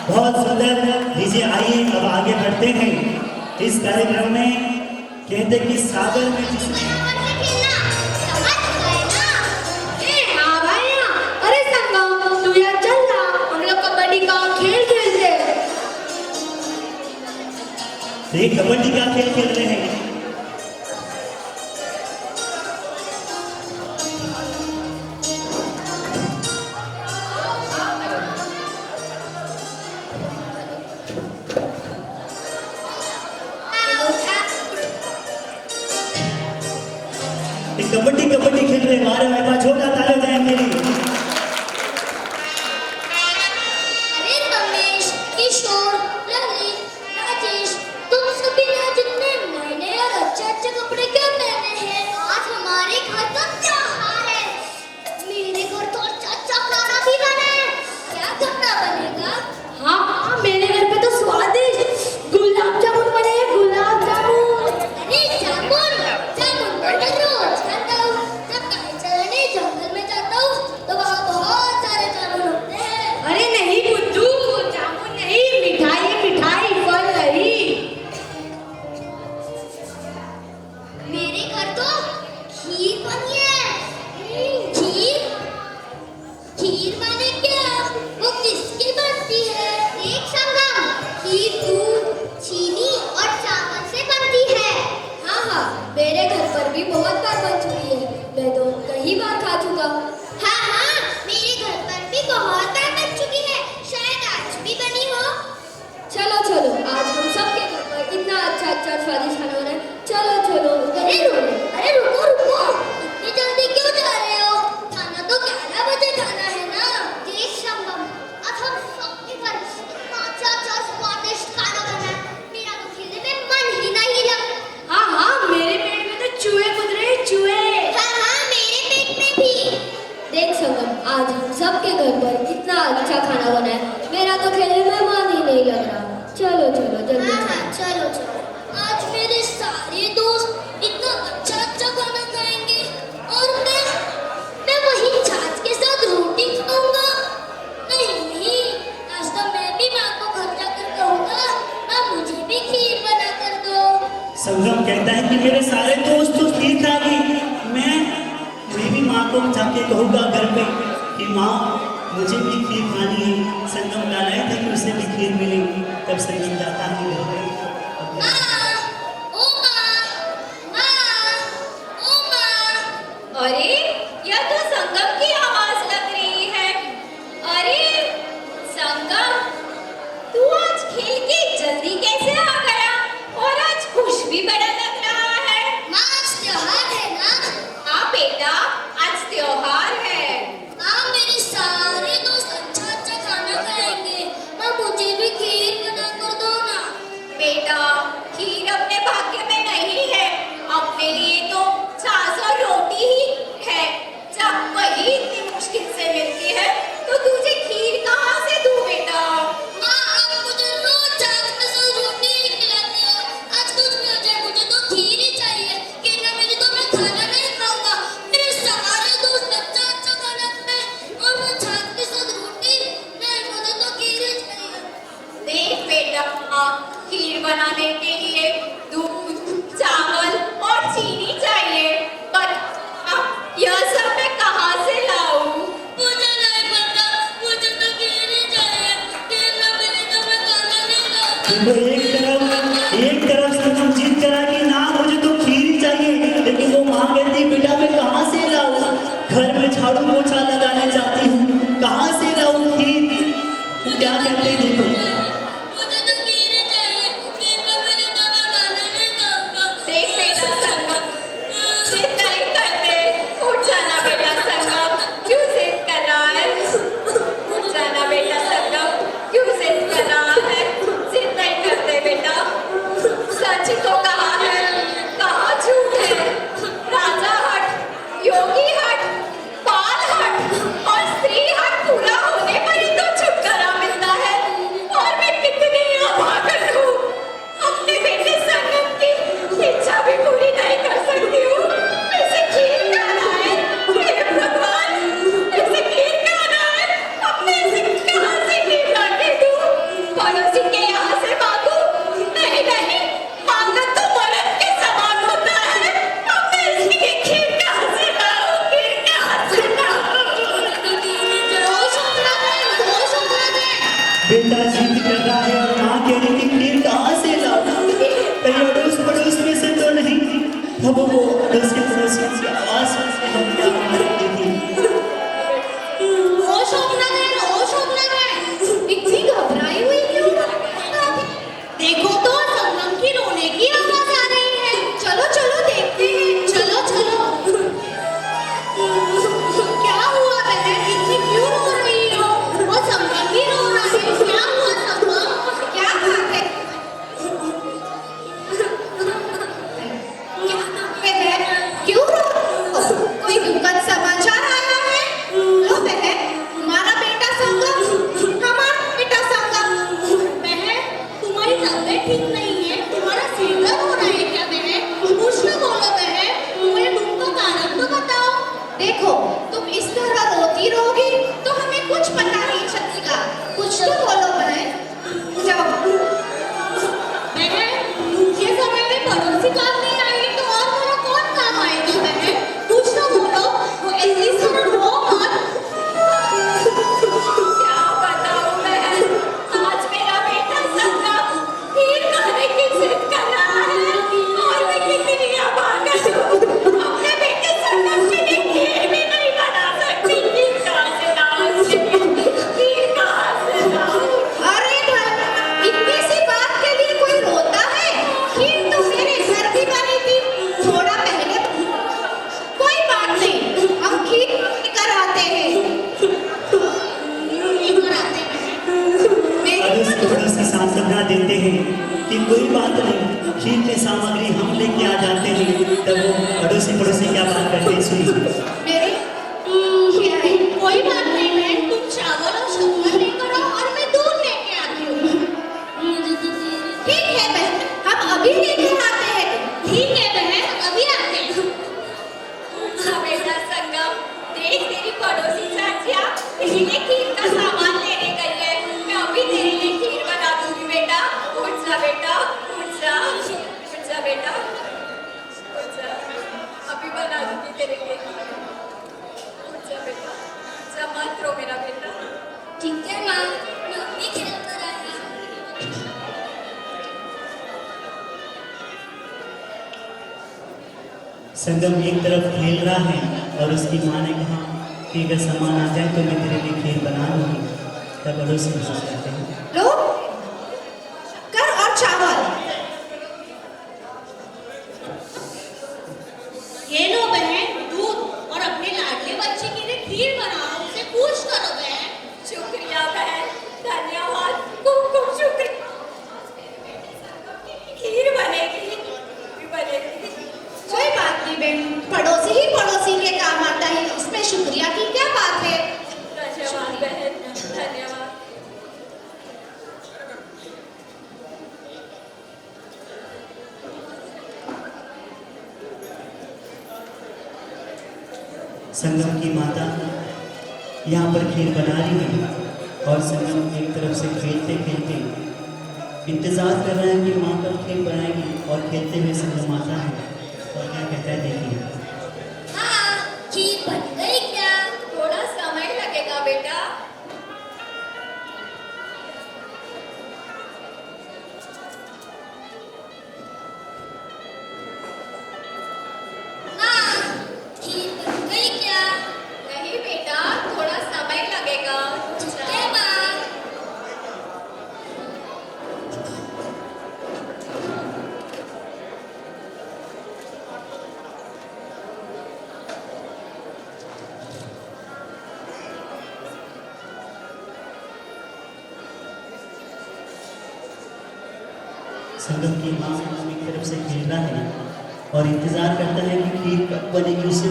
बहुत सुंदर लीजिए, आइए अब आगे बढ़ते हैं इस कार्यक्रम में। कहते कि सागर में कबड्डी का खेल खेल रहे हैं। कबड्डी कबड्डी खेल रहे हमारे भाई पास छोटा ताले जाएंगे नहीं। अरे रमेश, किशोर, ललित, राजेश, तुम सभी ने जितने नए और अच्छे कपड़े क्यों पहने हैं? आज हमारे घर तो त्योहार है। मेरे घर तो अच्छा खाना भी बना है। क्या खाना बनेगा? हाँ, मेरे घर पे तो स्वादिष्ट गुलाब जामुन बने हैं, गुलाब जामुन। अरे जामुन रोज खाता हूँ। जब कहीं चलने जंगल में जाता हूँ तो वहाँ बहुत सारे जामुन होते हैं। अरे नहीं बुद्धू, जामुन नहीं, मिठाई मिठाई, फल नहीं। मेरे घर तो खीर बनी है। खीर खीर माने क्या? वो किसकी बनती है? देख संगम, खीर दूध, चीनी और चावल से बनती है। हाँ, मेरे घर पर भी बहुत बार बन चुकी है। मैं तो कई बार खा चुका हूँ। आज हम सबके घर पर कितना अच्छा खाना बना है। मेरा तो खेलने में मन ही नहीं लग रहा। चलो चलो जल्दी चलो चलो। आज मेरे सारे दोस्त इतना अच्छा अच्छा खाना खाएंगे और मैं वही छाछ के साथ रोटी खाऊंगा। नहीं, आज तो मैं भी माँ को घर जाकर कहूँगा, माँ मुझे भी खीर बना कर दो। संगम कहता है कि मेरे सारे दोस्त तो खीर खा गए, मैं भी माँ को जाके कहूँगा घर पे कि माँ मुझे भी खीर खानी है। संगम ला रहे थे कि उसे भी खीर मिलेगी। तब संगम जाता है घर पे। अरे यह तो संगम की आवाज लग रही है। अरे संगम, तू आज खेल के जल्दी कैसे आ गया और आज खुश भी बड़ा लग रहा है। माँ आज त्योहार है ना। हाँ बेटा, आज त्योहार है। माँ मेरे सारे दोस्त अच्छा अच्छा खाना खाएंगे। माँ मुझे भी खीर बना कर दो ना। बेटा खीर अपने भाग्य में नहीं है, अपने लिए तो छाछ और रोटी ही है। जब वही इतनी मुश्किल से मिलती है तो तुझे खीर कहाँ से दूँ बेटा। माँ आप मुझे रोज छाछ के साथ रोटी ही खिलाती हो। आज कुछ भी हो जाए मुझे तो खीर ही चाहिए। खीर ना मिली तो मैं खाना नहीं खाऊंगा। मेरे सारे दोस्त अच्छा अच्छा खाना खाए और मैं छाछ के साथ रोटी नहीं, मुझे तो खीर ही चाहिए। देख बेटा, खीर बनाने के लिए दूध, चावल और चीनी चाहिए, पर यह सब मैं कहाँ से लाऊं? मुझे नहीं पता, मुझे तो खीर ही चाहिए। खीर ना मिली तो मैं खाना नहीं खाऊंगा। तो एक तरफ संगम जीत करा कि ना मुझे तो खीर ही चाहिए, लेकिन वो माँ कहती बेटा मैं कहाँ से लाऊं? घर में झाड़ू पोछा लगाने जाती हूँ, कहाँ से लाऊं खीर? क्या कहते हैं देखो। मुझे तो खीर ही चाहिए। खीर ना मिली तो मैं खाना नहीं खाऊंगा। देख बेटा संगम, जिद नहीं करते, उठ जाना बेटा संगम, क्यों जिद कर रहा है? उठ जाना बेटा संगम, क्यों जिद कर रहा है? जिद नहीं करते बेटा, सच को कहा है, कहा झूठ है। राजा हट, योगी हट, बाल हट और स्त्री हट पूरा होने पर ही तो छुटकारा मिलता है। और मैं कितनी अभागन हूँ, अपने बेटे संगम की इच्छा भी पूरी नहीं कर सकती हूँ। ऐसे खीर खाना है, मेरे भगवान, ऐसे खीर खाना है, अब मैं इसे कहाँ से खीर लाके दूँ? पड़ोसी के यहाँ से मांगू? नहीं, मांगना तो मर्द के समान होता है। अब मैं इसके लिए खीर कहाँ से लाऊं? खीर कहाँ से लाऊं? बेटा जिद कर रहा है और माँ कह रही कि खीर कहाँ से लाऊं? कहीं अड़ोस पड़ोस में से तो नहीं? अब वो अड़ोस के पड़ोसी की आवाज सुन के हम क्या करते थे। इतनी घबराई हुई क्यों? देखो तो संगम की रोने की आवाज आ रही है। चलो चलो देखते हैं, चलो चलो। क्या हुआ बहन, इतनी क्यों रो रही हो? और संगम भी रो रहा है, क्या हुआ संगम? क्या बात है? बहन क्यों रो? कोई दुखद समाचार आया है? लो बहन, तुम्हारा बेटा संगम, हमारा बेटा संगम। बहन तुम्हारी तबीयत ठीक नहीं है, तुम्हारा सिर दर्द हो रहा है क्या बहन? कुछ ना बोलो बहन, तुम्हारे दुख का कारण तो बताओ। देखो तुम इस तरह रोती रहोगी तो हमें कुछ पता नहीं चलेगा। कुछ तो बोलो बहन। जाओ बहन, ये समय में पड़ोसी काम नहीं आई तो और मेरा कौन काम आएगा बहन? कुछ तो बोलो, वो ऐसी तरह रो मत। क्या बताऊं बहन, आज मेरा बेटा संगम खीर खाने की जिद कर रहा है और मैं कितनी अभागन हूँ, अपने बेटे संगम के लिए खीर भी नहीं बना सकती। खीर कहाँ से संगम, देख तेरी पड़ोसी चाचिया तेरे लिए खीर का सामान लेने गई है। मैं अभी तेरे लिए खीर बना दूंगी बेटा। उठ जा बेटा, उठ जा, उठ जा बेटा, उठ जा। अभी बना दूंगी तेरे लिए। उठ जा बेटा, जा मत रो मेरा बेटा। ठीक है माँ, मैं अभी खेल कर आई। संगम एक तरफ खेल रहा है और उसकी माँ ने कहा कि अगर सामान आ जाए तो मैं तेरे लिए खीर बना दूंगी। तब पड़ोसी महसूस करते हैं। लो कर और चावल। ये लो बहन दूध और अपने लाडले बच्चे के लिए खीर बनाओ, उसे पूछ करो बहन। शुक्रिया बहन, धन्यवाद, खूब खूब शुक्रिया। खीर बनेगी, भी बनेगी। कोई बात नहीं बहन, पड़ोसी ही पड़ोसी के काम आता है, इसमें शुक्रिया की क्या बात है। धन्यवाद बहन, धन्यवाद। संगम की माता यहाँ पर खीर बना रही है और संगम एक तरफ से खेलते खेलते इंतजार कर रहा है कि माँ कब खीर बनाएगी। और खेलते हुए संगम आता है और क्या कहता है देखिए। हाँ, खीर बन गई क्या? थोड़ा समय लगेगा बेटा। हाँ, खीर बन गई क्या? नहीं बेटा, थोड़ा समय लगेगा। ठीक है माँ। संगम की माँ एक तरफ से खेल रहा है और इंतजार करता है कि खीर कब बनेगी। उसे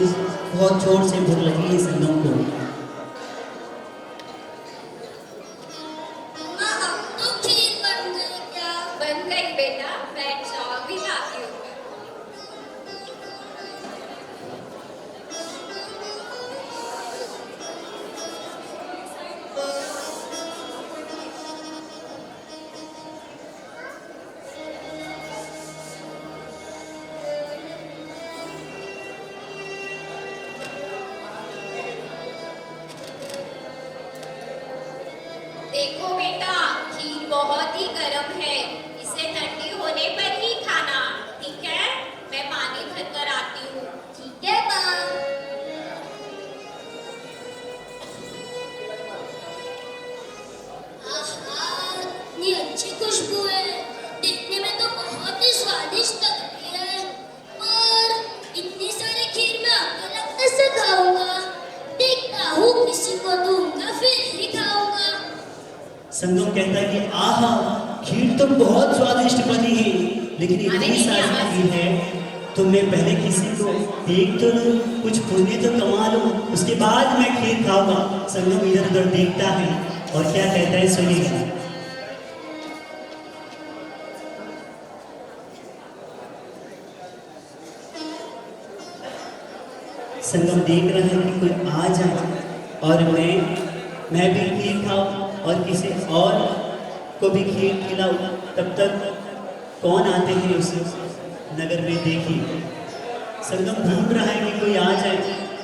बहुत जोर से भूख लगी है संगम को। माँ, अब तो खीर बन गई क्या? बन गई बेटा, बैठ जाओ, अभी लाती हूँ। देखो बेटा, खीर बहुत ही गर्म है, इसे ठंडी होने पर ही खाना, ठीक है? मैं पानी भर कर आती हूँ। ठीक है माँ। आहा, इतनी अच्छी खुशबू है, देखने में तो बहुत ही स्वादिष्ट लग रही है। पर इतनी सारी खीर मैं अकेला कैसे खाऊंगा? देखता हूँ, किसी को दूंगा फिर ही खाऊंगा। संगम कहता है कि आहा, खीर तो बहुत स्वादिष्ट बनी है, लेकिन इतनी सारी खीर है तो मैं पहले किसी को देख तो लूं, कुछ पुण्य तो कमा लूं, उसके बाद मैं खीर खाऊंगा। संगम इधर उधर देखता है और क्या कहता है सुनिए। संगम देख रहा है कि कोई आ जाए और मैं भी खीर खाऊं और किसी और को भी खीर खिलाऊं। तब तक कौन आते हैं उस नगर में देखिए। संगम ढूंढ रहा है कि कोई आ जाए,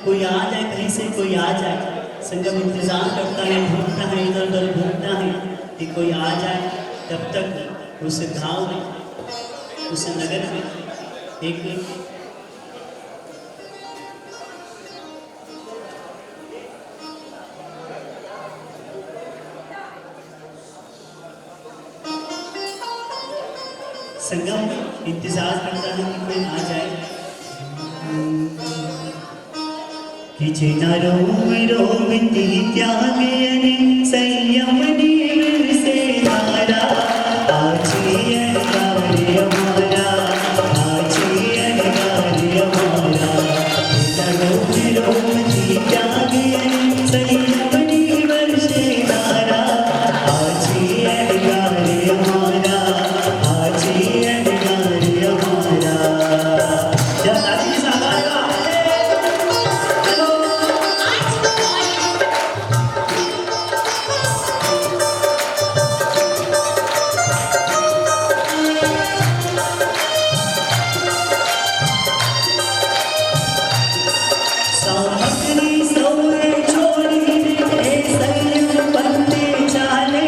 कोई आ जाए, कहीं से कोई आ जाए। संगम इंतजार करता है, ढूंढता है, इधर उधर ढूंढता है कि कोई आ जाए। तब तक उस गांव में, उस नगर में एक संगम इंतजार करता है कि कोई आ जाए। कि जेना रोम रोमती त्यागयनि संयमनि से नारा आजी अनगार्य हमारा, आजी अनगार्य हमारा। जेना रोम रोमती त्यागयनि संयमनि से नारा आजी अनगार्य हमारा, आजी अनगार्य हमारा। जब शादी में साथ आएगा हेलो सौरे छोड़ीने संयम बनते चाले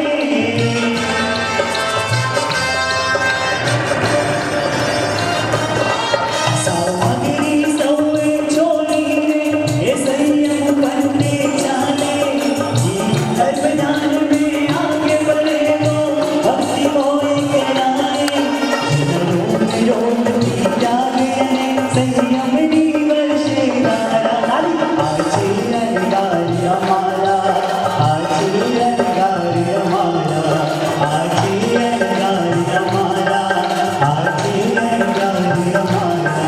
सावगिरी सौरे छोड़ीने संयम बनते चाले अभियान में आगे बढ़े वो भक्ति मोह के नारे रोम त्यागे संयम नी वर्षे धारा आचे अंगारी हमारा आचे अंगारी हमारा आचे अंगारी हमारा आचे अंगारी हमारा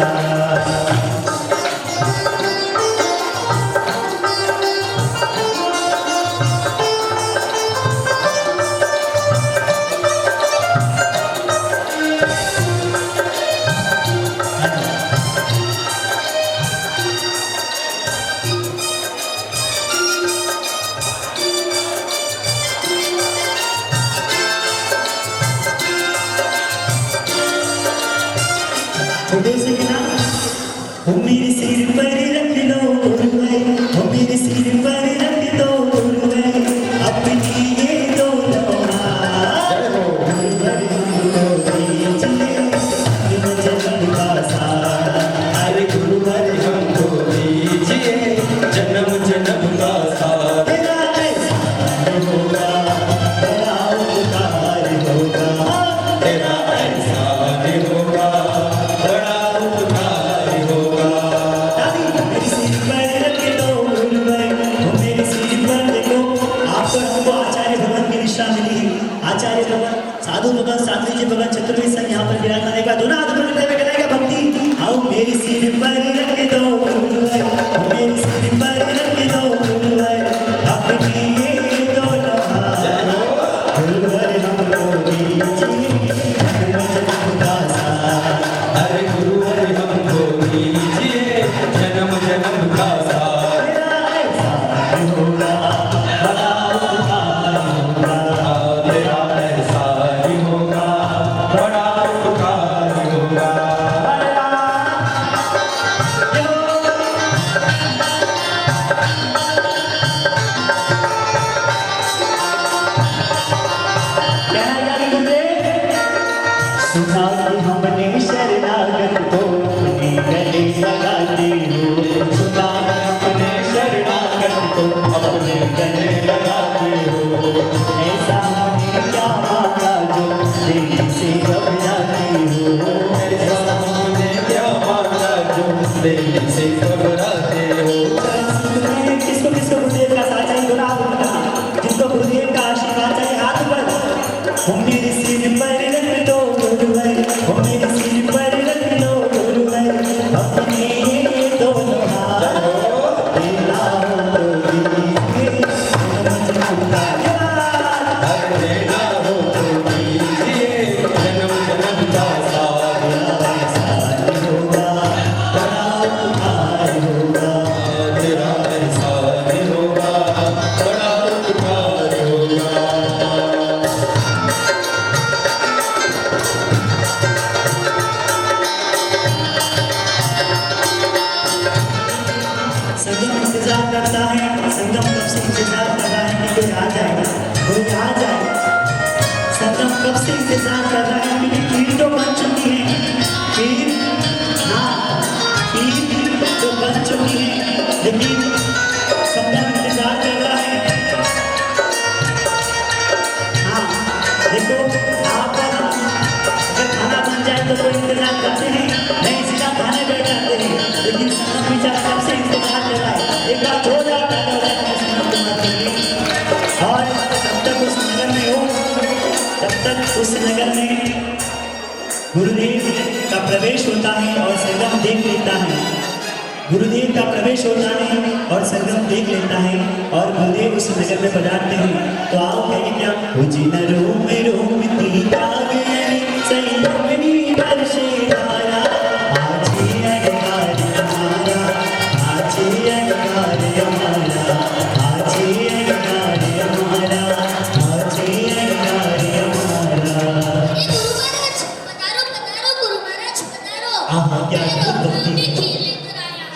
छोटे से गिना वो मेरे सिर पर रख दो गुरुवे वो मेरे सिर पर रख दो गुरुवे अपनी ये दो लम्हा जन्म का सारा अरे गुरुवर हमको दीजिए जन्म जन्म का साथ तेरा ऐसा होगा तेरा उपकार होगा तेरा एहसान होगा बड़ा उपकार होगा दादी मेरे सिर पर रख दो गुरुवे वो मेरे सिर पर देखो आप पर हमको आचार्य भगवान की निष्ठा मिली है आचार्य भगवान साधु भगवान साधु जी भगवान चतुर्वेद संघ यहाँ पर विराजमान है दोनों हाथ पर करते हुए करेगा भक्ति आओ मेरे सिर पर रख दो गुरुवे वो मेरे सिर पर रख दो गुरुवे अपनी ये दो लम्हा गुरुवे हमको दीजिए जन्म का साथ अरे गुरुवर हमको दीजिए जन्म जन्म का साथ तेरा ऐसा होगा बड़ा उपकार होगा तेरा एहसान होगा बड़ा उपकार होगा सुना कि हमने शरणागत को अपने गले लगाते हो सुना अपने शरणागत को अपने गले लगाते हो ऐसा हमने क्या मांगा जो दिल से घबराते हो ऐसा हमने क्या मांगा जो दिल से घबराते हो किसको किसको गुरुदेव का साथ चाहिए दोनों हाथ उठाना जिसको गुरुदेव का आशीर्वाद चाहिए हाथ ऊपर वो मेरे सिर पर रख दो गुरुवे वो मेरे सिर पर रख दो गुरुवे अपने ये दो हाथ तेरा हो दीजिए जन्म का याद हर देना हो तो दीजिए जन्म जन्म का साथ होगा बड़ा उपकार होगा तेरा एहसान होगा बड़ा उपकार होगा संगम इंतजार करता है संगम कब से इंतजार कर रहा है कि कोई आ जाएगा कोई आ जाएगा संगम कब से इंतजार कर रहा है क्योंकि खीर तो बन चुकी है खीर हाँ खीर तो बन चुकी है लेकिन संगम इंतजार कर रहा है हाँ देखो आप अगर खाना बन जाए तो कोई इंतजार करते हैं नहीं सीधा खाने बैठ जाते हैं लेकिन संगम बेचारा कब से इंतजार कर रहा है एक बार जोरदार तालियां बजाएं संगम कुमार के लिए और जब तक उस नगर में हो तब तक उस नगर में गुरुदेव का प्रवेश होता है और संगम देख लेता है गुरुदेव का प्रवेश होता है और संगम देख लेता है और गुरुदेव उस नगर में पधारते हैं तो आओ कहेंगे क्या उजिन रोम रोम तीता गए संयमनी वर्षे धारा आजे अंगार हमारा आजे अंगार हमारा आजे अंगार हमारा आजे अंगार हमारा गुरु महाराज पधारो आहा क्या मेरे अद्भुत भगवान भक्ति ने खीर लेकर आया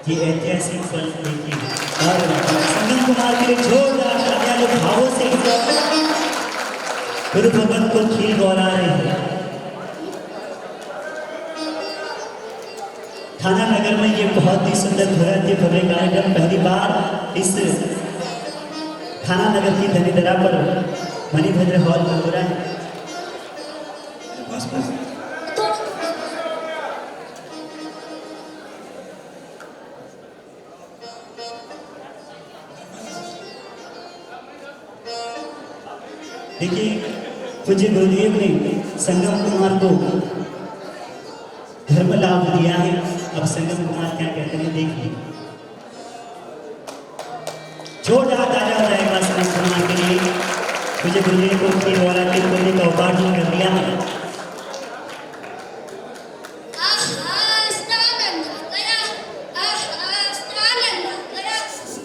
ये ऐतिहासिक पल देखिए और संगम कुमार के लिए जोरदार तालियां लो भावों से गुरु भगवत को खीर गौरा रहे हैं। थाना नगर में ये बहुत ही सुंदर भव्य भव्य कार्यक्रम पहली बार इस थाना नगर की धनीधरा पर मणिभद्र हॉल में हो रहा है। देखिए पूज्य गुरुदेव ने संगम कुमार को धर्म लाभ दिया है। अब संगम कुमार क्या कहते हैं देखिए। जोरदार तालियां रहेगा संगम कुमार के लिए। पूज्य गुरुदेव को खीर वाला के कोने का उपार्जन कर दिया है।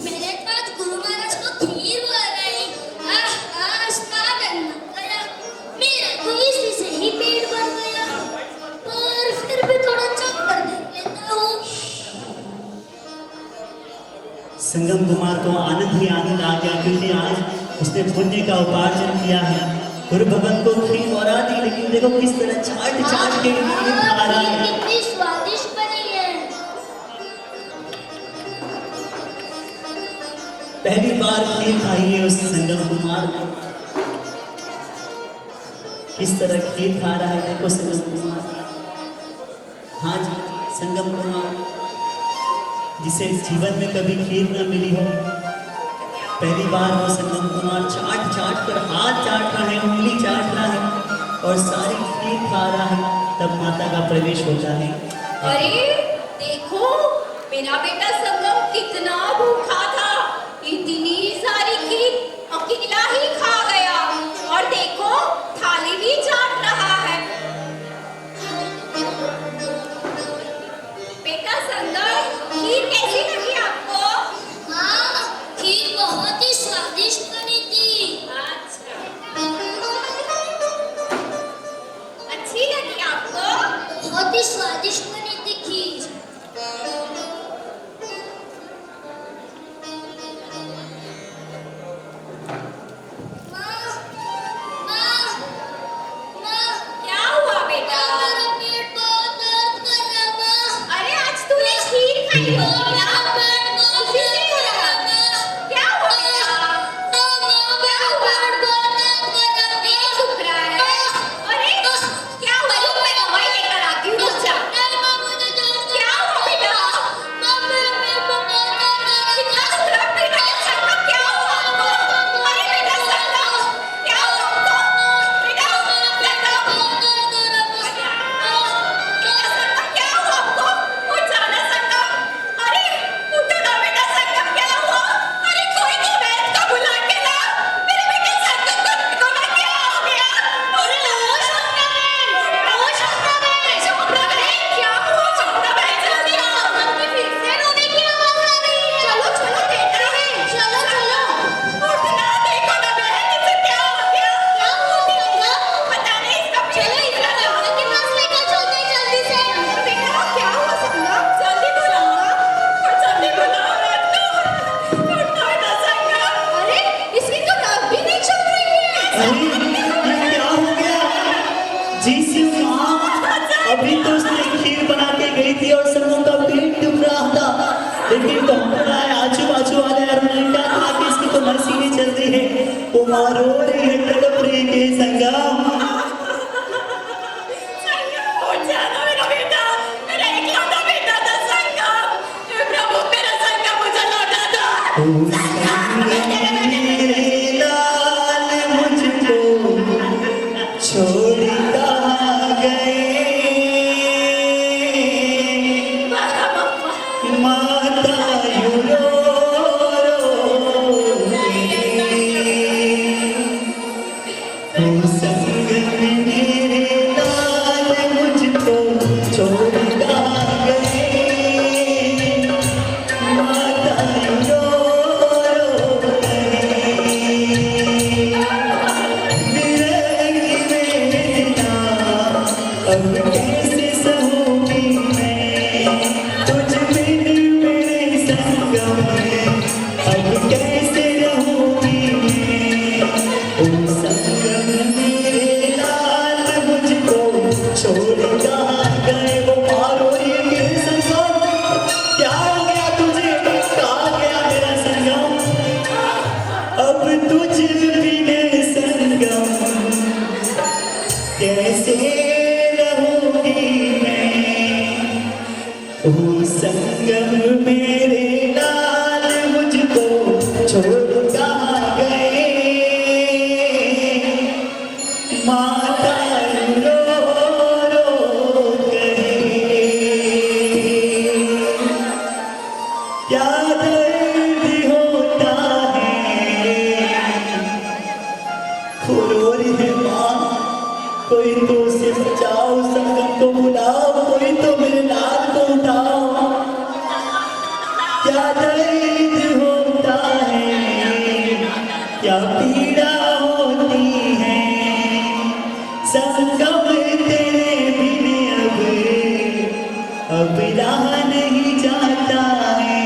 मेरे पास गुरु महाराज को खीर बनाई। मेरा तो इसी से ही पेट भर गया, पर फिर भी थोड़ा चक्कर दे लेता हूँ। संगम कुमार को आनंद ही आनंद आ गया क्योंकि आज उसने पुण्य का उपार्जन किया है। गुरु भगवत को खीर और दी, लेकिन देखो किस तरह चाट चाट के खीर खा रहा है। कितनी स्वादिष्ट बनी है। पहली बार खीर खाई है उस संगम कुमार ने। किस तरह खीर खा रहा है देखो संगम कुमार। हाँ जी, संगम कुमार जिसे जीवन में कभी खीर न मिली हो, पहली बार वो संगम कुमार चाट चाट कर हाथ चाट रहा है, उंगली चाट रहा है और सारी खीर खा रहा है। तब माता का प्रवेश होता है। अरे देखो मेरा बेटा संगम कितना भूखा था, इतनी सारी खीर अकेला ही खा गया और देखो थाली भी चाट रहा है। बेटा संगम खीर कैसी लगी आपको? हाँ, खीर बहुत ही स्वादिष्ट बनी थी। अच्छा, अच्छी लगी आपको? बहुत ही स्वादिष्ट बनी थी खीर। माँ, माँ, माँ, क्या हुआ बेटा? मेरा पेट बहुत दर्द कर रहा है, माँ। अरे आज तूने खीर खाई हो क्या? पेट बहुत उसी से दर्द हो कर रहा रहा है। है, माँ। क्या हुआ बेटा? माँ, मेरा पेट बहुत दर्द कर रहा है, पेट दुख रहा है? अरे क्या हुआ? रुक, मैं दवाई लेकर आती हूँ, रुक जा। नहीं, माँ, मुझे दर्द कर क्या हुआ बेटा? माँ, मेरे पेट में बहुत दर्द कर रहा है। कितना दुख रहा है बेटा? संगम क्या हुआ आपको? अरे बेटा संगम क्या हुआ आपको? बेटा संगम बेटा संगम क्या हुआ आपको? उठ जाना संगम। अरे उठो ना बेटा संगम क्या हुआ? अरे कोई तो वैद्य को बुला के ला। मेरे बेटे संगम को ना क्या हो गया? अरे क्या हुआ? जल्दी आओ। संगम की फिर से रोने की आवाज आ रही है। चलो चलो देखते हैं। चलो चलो उठना, देखो ना बहन इसे क्या हो गया? क्या हुआ संगम? पता नहीं इसका चलो इसका डॉक्टर के पास लेकर चलते हैं जल्दी से। बेटा क्या हुआ संगम? जल्दी बुलाओ और जल्दी बुलाओ ना बेटा संगम। अरे इसकी तो नाक भी नहीं चल रही है। अरे ये क्या हो गया? जी शिव माँ, अभी तो उसने खीर बना के गई थी और संगम का पेट दुख रहा था, लेकिन डॉक्टर आए, आजू बाजू वाले और उन्होंने क्या कहा कि इसकी तो नस ही नहीं चल रही है। वो माँ रो रही है, तड़प रही है। संगम संगम उठ जाना मेरा बेटा, मेरा इकलौता बेटा था संगम। हे प्रभु मेरा संगम मुझे लौटा दो। ओ संगम मेरे लाल मुझको छोड़ कहाँ गए? माता यूं रो रो संगम मेरे लाल मुझको छोड़ कहाँ गए? माता यूं रो छोड़ कहाँ गए माता रो रो कहे क्या दर्द होता है खुरोरी है माँ कोई तो उसे बचाओ संगम को बुलाओ कोई तो मेरे लाल को उठाओ क्या दर्द होता है क्या पीड़ा होती है संगम तेरे बिन अब रहा नहीं जाता है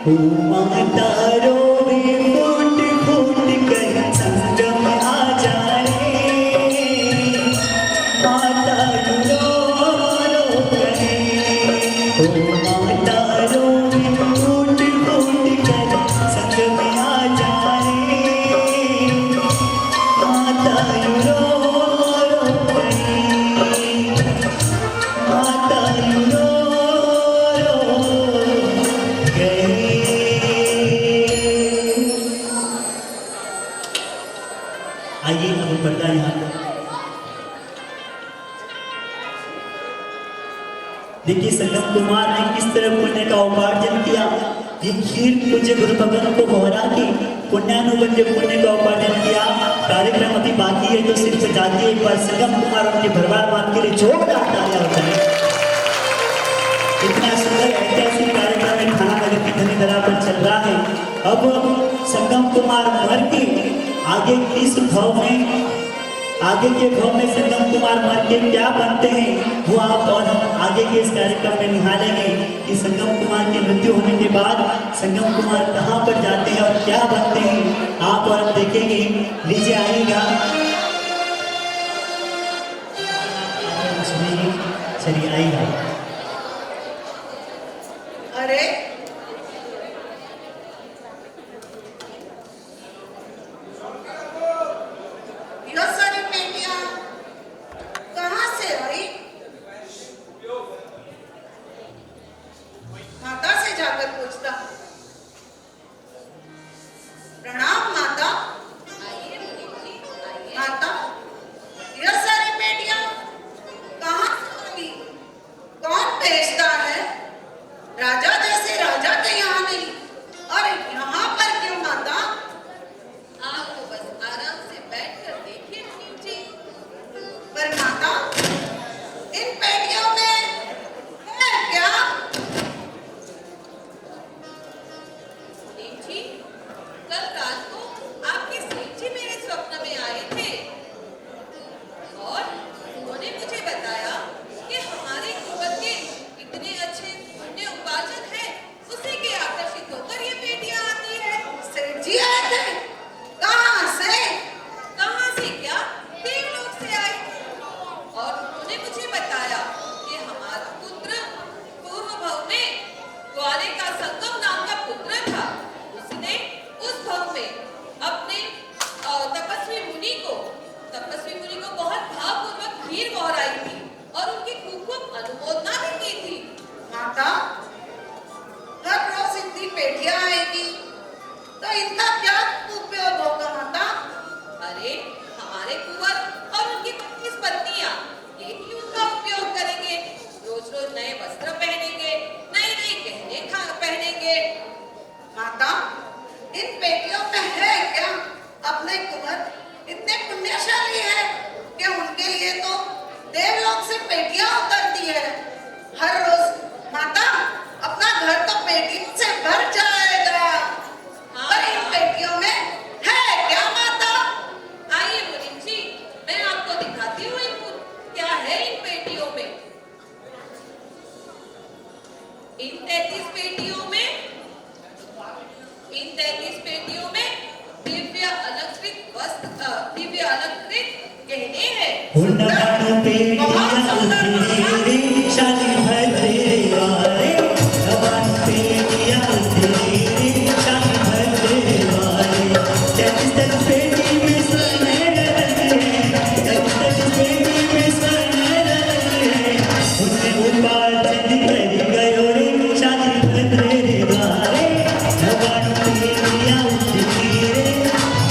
ओ माता रोवे फूट फूट कर संगम आ जाए माता रो रो कहे ओ माता रोवे फूट फूट कर संगम आ जाए माता रो रो कहे माता रो रो कहे। आइए अब पर्दा यहाँ पर देखिए संगम कुमार ने किस तरह पुण्य का उपार्जन किया। ये खीर पूज्य गुरु भगवान को बहरा के पुण्यानुबंध पुण्य का उपार्जन किया। कार्यक्रम अभी बाकी है तो सिर्फ जाती एक बार संगम कुमार अपने भरवार मान के लिए जोरदार तालियां होता है। इतना सुंदर ऐतिहासिक कार्यक्रम में थाना नगर की धनी धरा पर चल रहा है। अब संगम कुमार मर के आगे किस भाव में आगे के भाव में संगम कुमार मर के क्या बनते हैं वो आप और हम आगे के इस कार्यक्रम में निहालेंगे कि संगम कुमार की मृत्यु होने के बाद संगम कुमार कहाँ पर जाते हैं और क्या बनते हैं आप और हम देखेंगे। लीजिए आइएगा सुनिए चलिए आइएगा। अरे ये सारी पेटियां कहाँ से आई? माता से जाकर पूछता। प्रणाम माता। आइए मुनीम जी, आइए। माता ये सारी पेटियां कहाँ से आई? कौन भेजता है? राजा जैसे राजा के यहाँ नहीं और यहाँ पर क्यों माता? आप तो बस आराम से बैठकर देखिए मुनीम जी। पर माता इन पेटियों में है क्या? मुनीम जी, कल रात को आपके सेठ जी मेरे स्वप्न में आए थे और उन्होंने मुझे बताया कि हमारे कुंवर के इतने अच्छे पुण्य उपार्जन है उसी के आकर्षित होकर ये पेटियां आती है। सेठ जी आए थे? कहाँ से? कहाँ से क्या, देवलोक से आई और उन्होंने मुझे बताया कि हमारा पुत्र पूर्व भव में ग्वाले का संगम नाम का पुत्र था। उसने उस भव में अपने तपस्वी मुनि को बहुत भावपूर्वक खीर बहराई थी और उनकी खूब खूब अनुमोदना भी की थी। माता हर रोज इतनी पेटियां आएगी तो इनका क्या उपयोग होगा माता? अरे हमारे कुंवर और उनकी 25 पत्नियां ये ही उनका उपयोग करेंगे। रोज रोज नए वस्त्र पहनेंगे, नए नए गहने पहनेंगे। माता इन पेटियों में है क्या? अपने कुंवर इतने पुण्यशाली है कि उनके लिए तो देवलोक से पेटियां उतरती है हर रोज। माता अपना घर तो पेटियों से भर जाएगा पर इन पेटियों में है क्या माता? आइए मुनीम जी, मैं आपको दिखाती हूँ क्या है इन पेटियों में। इन 33 पेटियों में दिव्य अलंकृत वस्त्र, दिव्य अलंकृत गहने हैं। हुंडानु पेटियां तेरी शादी भद्रे वाले भगवान पेटियां तेरी शादी भद्रे वाले तक पेटी में स्वर्ण रखे तक पेटी में स्वर्ण रखे उन्हें उपार्जन कर गयो रे शादी भद्रे वाले भगवान शादी तेरी आउंगी रे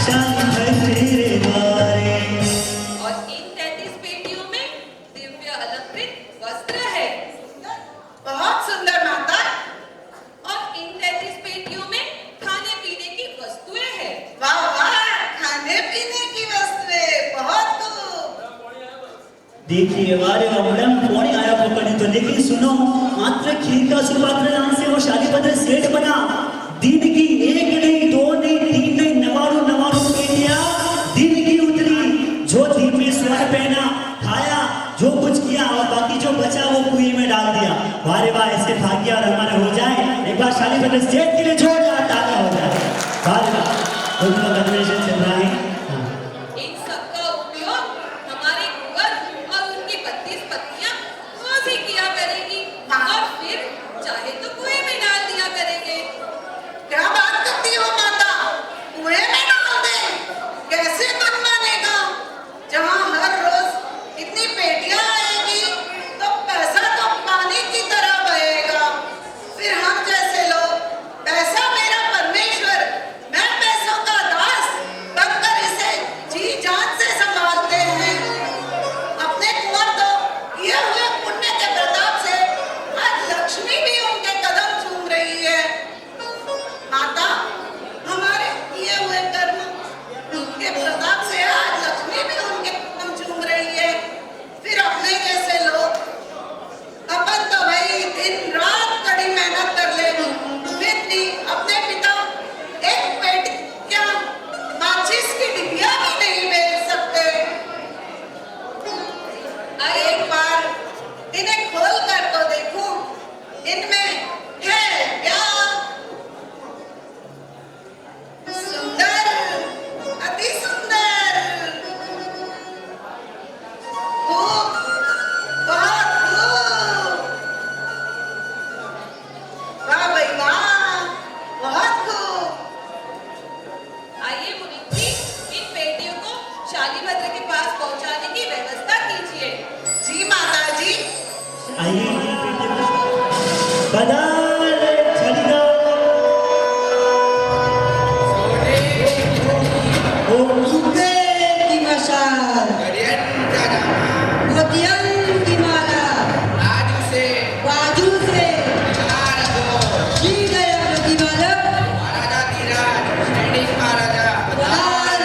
शादी भर तेरे द्वारे। और इन 33 पेटियों में दिव्य अलंकृत वस्त्र है। बहुत सुंदर माता। और इन 33 पेटियों में खाने पीने की वस्तुएं हैं। वाह वाह, खाने पीने की वस्तुएं, बहुत खूब। देखिए वारे मैडम कौन आया पकड़ी तो, लेकिन सुनो मात्र खीर का सुपात्र नाम से वो शादीपत्र सेठ बना। दिन की एक नहीं दो नहीं तीन नहीं नवारू पेटियां दिन की उतरी। जो दिन में स्वर्ण पहना खाया जो कुछ किया और बाकी जो बचा वो कुएं में डाल दिया। वारे वाह, ऐसे भाग्य और हमारे हो जाए एक बार शादीपत्र सेठ के लिए जोर ताला हो जाए। वारे वाह, दोनों का कन्वर्सेशन चल रहा है। इन सब का उपयोग हमारे कुंवर और उनकी 32 पत्नियां रोज ही किया करेगी। और फिर चाहे तो कुएं में डाल दिया करेंगे। क्या बात करती हो माता, कुएं में डाल दे? कैसे मन मानेगा? जहाँ हर रोज इतनी पेटियां आएगी तो पैसा तो पानी की तरह बहेगा। फिर हम जैसे लोग, पैसा मेरा परमेश्वर, मैं पैसों का दास बनकर इसे जी जान से संभालते हैं। अपने कुंवर तो किए हुए पुण्य के प्रताप से आज लक्ष्मी भी उनके कदम चूम रही है। माता, हमारे किए हुए कर्म के प्रताप से आज लक्ष्मी भी उनके कदम चूम रही है। फिर अपने जैसे लोग, अपन तो भाई दिन रात कड़ी मेहनत कर ले, फिर भी अपने पिता एक पेट क्या माचिस की डिबिया भी नहीं बेच सकते। अरे एक बार इन्हें खोल कर तो देखूं, इनमें है क्या? सुंदर, अति सुंदर, खूब, बहुत खूब। वाह भाई वाह, बहुत खूब। आइए मुनीम जी, इन पेटियों को शालीभद्र के पास पहुंचाने की व्यवस्था कीजिए। जी माता जी। आइए बदाले चलिगा ओ दुबे की मशाल, मोतियन की माला, बाजू से की गया प्रतिमालक बहार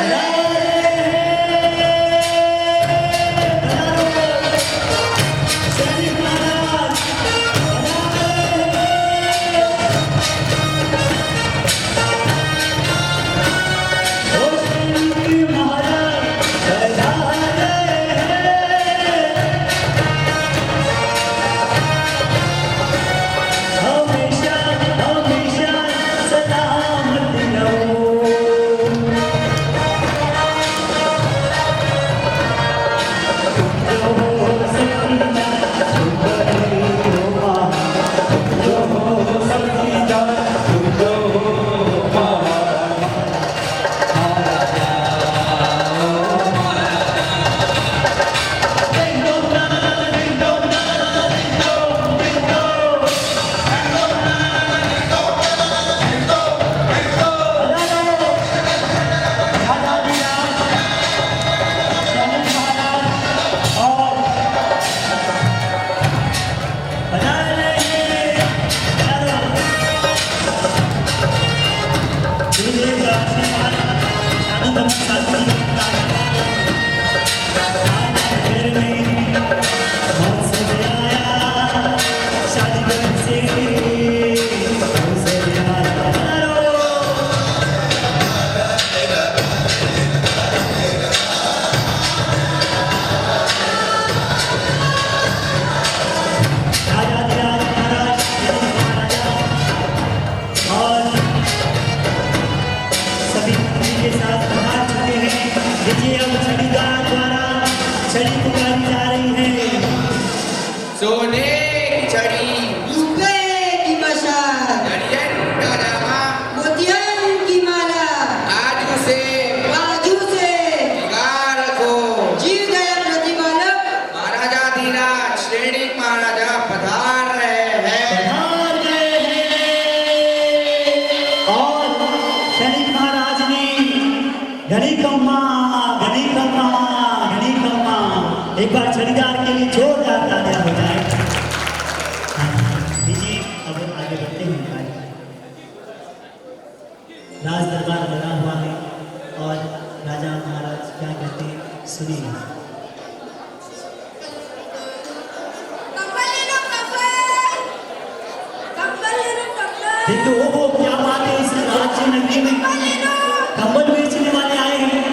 सैनिक महाराज सोने की छड़ी रुपए की मशाल, नरियन का जामा मोतियन की माला, आज उसे बाजू से निगाह रखो। जी गया प्रतिमालक महाराजा धीराज श्रेणी महाराजा पधार रहे हैं। पधार गए हैं और घनी खम्मा, घनी खम्मा, घनी खम्मा। एक बार छड़ीदार के लिए जोरदार तालियां हो जाए। दीजिए अब आगे बढ़ते हैं। राज दरबार लगा हुआ है और राजा महाराज क्या कहते हैं सुनिए। कंबल ले लो, कंबल। कंबल ले लो, कंबल। देखो वो क्या बात है इस राज्य नगरी में कंबल बेचने वाले आए हैं,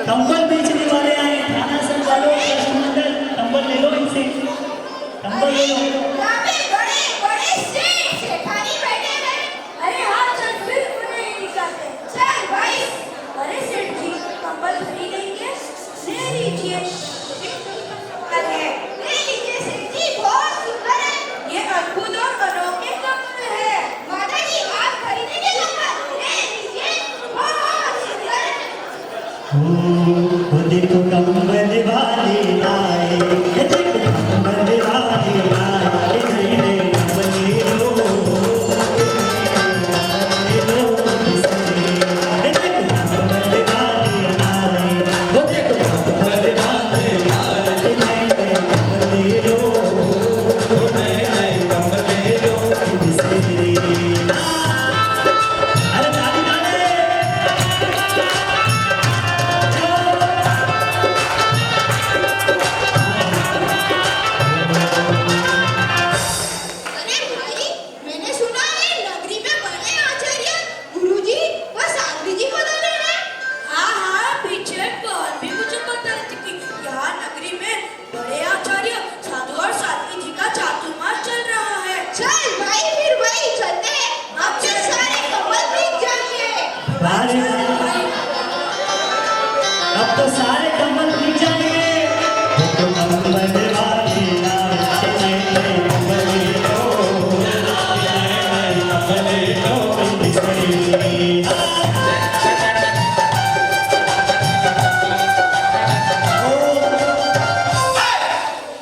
कंबल बेचने वाले आए हैं। थाना संभालो, राष्ट्रमंडल, कंबल ले लो इनसे, कंबल ले लो। यहाँ पे बड़े सेठानी बैठे हैं। अरे हाँ, चल फिर उन्हें ही निकालते हैं। चल भाई। अरे सेठ जी, कंबल खरीदेंगे? ले लीजिए। अरे ले लीजिए सेठ जी, बहुत सुंदर है। ये अद्भुत और अनोखे कंबल है। माता जी, आप खरीदेंगे कंबल? ले लीजिए, बहुत सुंदर है। वो देखो कंबल वाले आए, ये देखो कंबल वाले आए, नए नए कंबल ले लो, ले लो इससे। ये देखो कंबल वाले आए, वो देखो कंबल वाले आए, नए नए कंबल ले लो, नए नए कंबल ले लो। इससे। अरे ताली ताली। अरे भाई, मैंने सुना है नगरी में बड़े आचार्य गुरुजी व साध्वी जी बदले हैं। हाँ, पीछे कौन भी मुझे बता रही थी कि यहाँ नगरी में बड़े आचार्य साधु और साध्वी जी का चातुर्मास चल रहा है। चल भाई, फिर वही चलते हैं। अब से सारे कंबल बिक जाएंगे। अरे अब तो सारे कंबल बिक जाएंगे। देखो कंबल वाले आए, नए नए कंबल ले लो, नए नए कंबल ले लो इससे।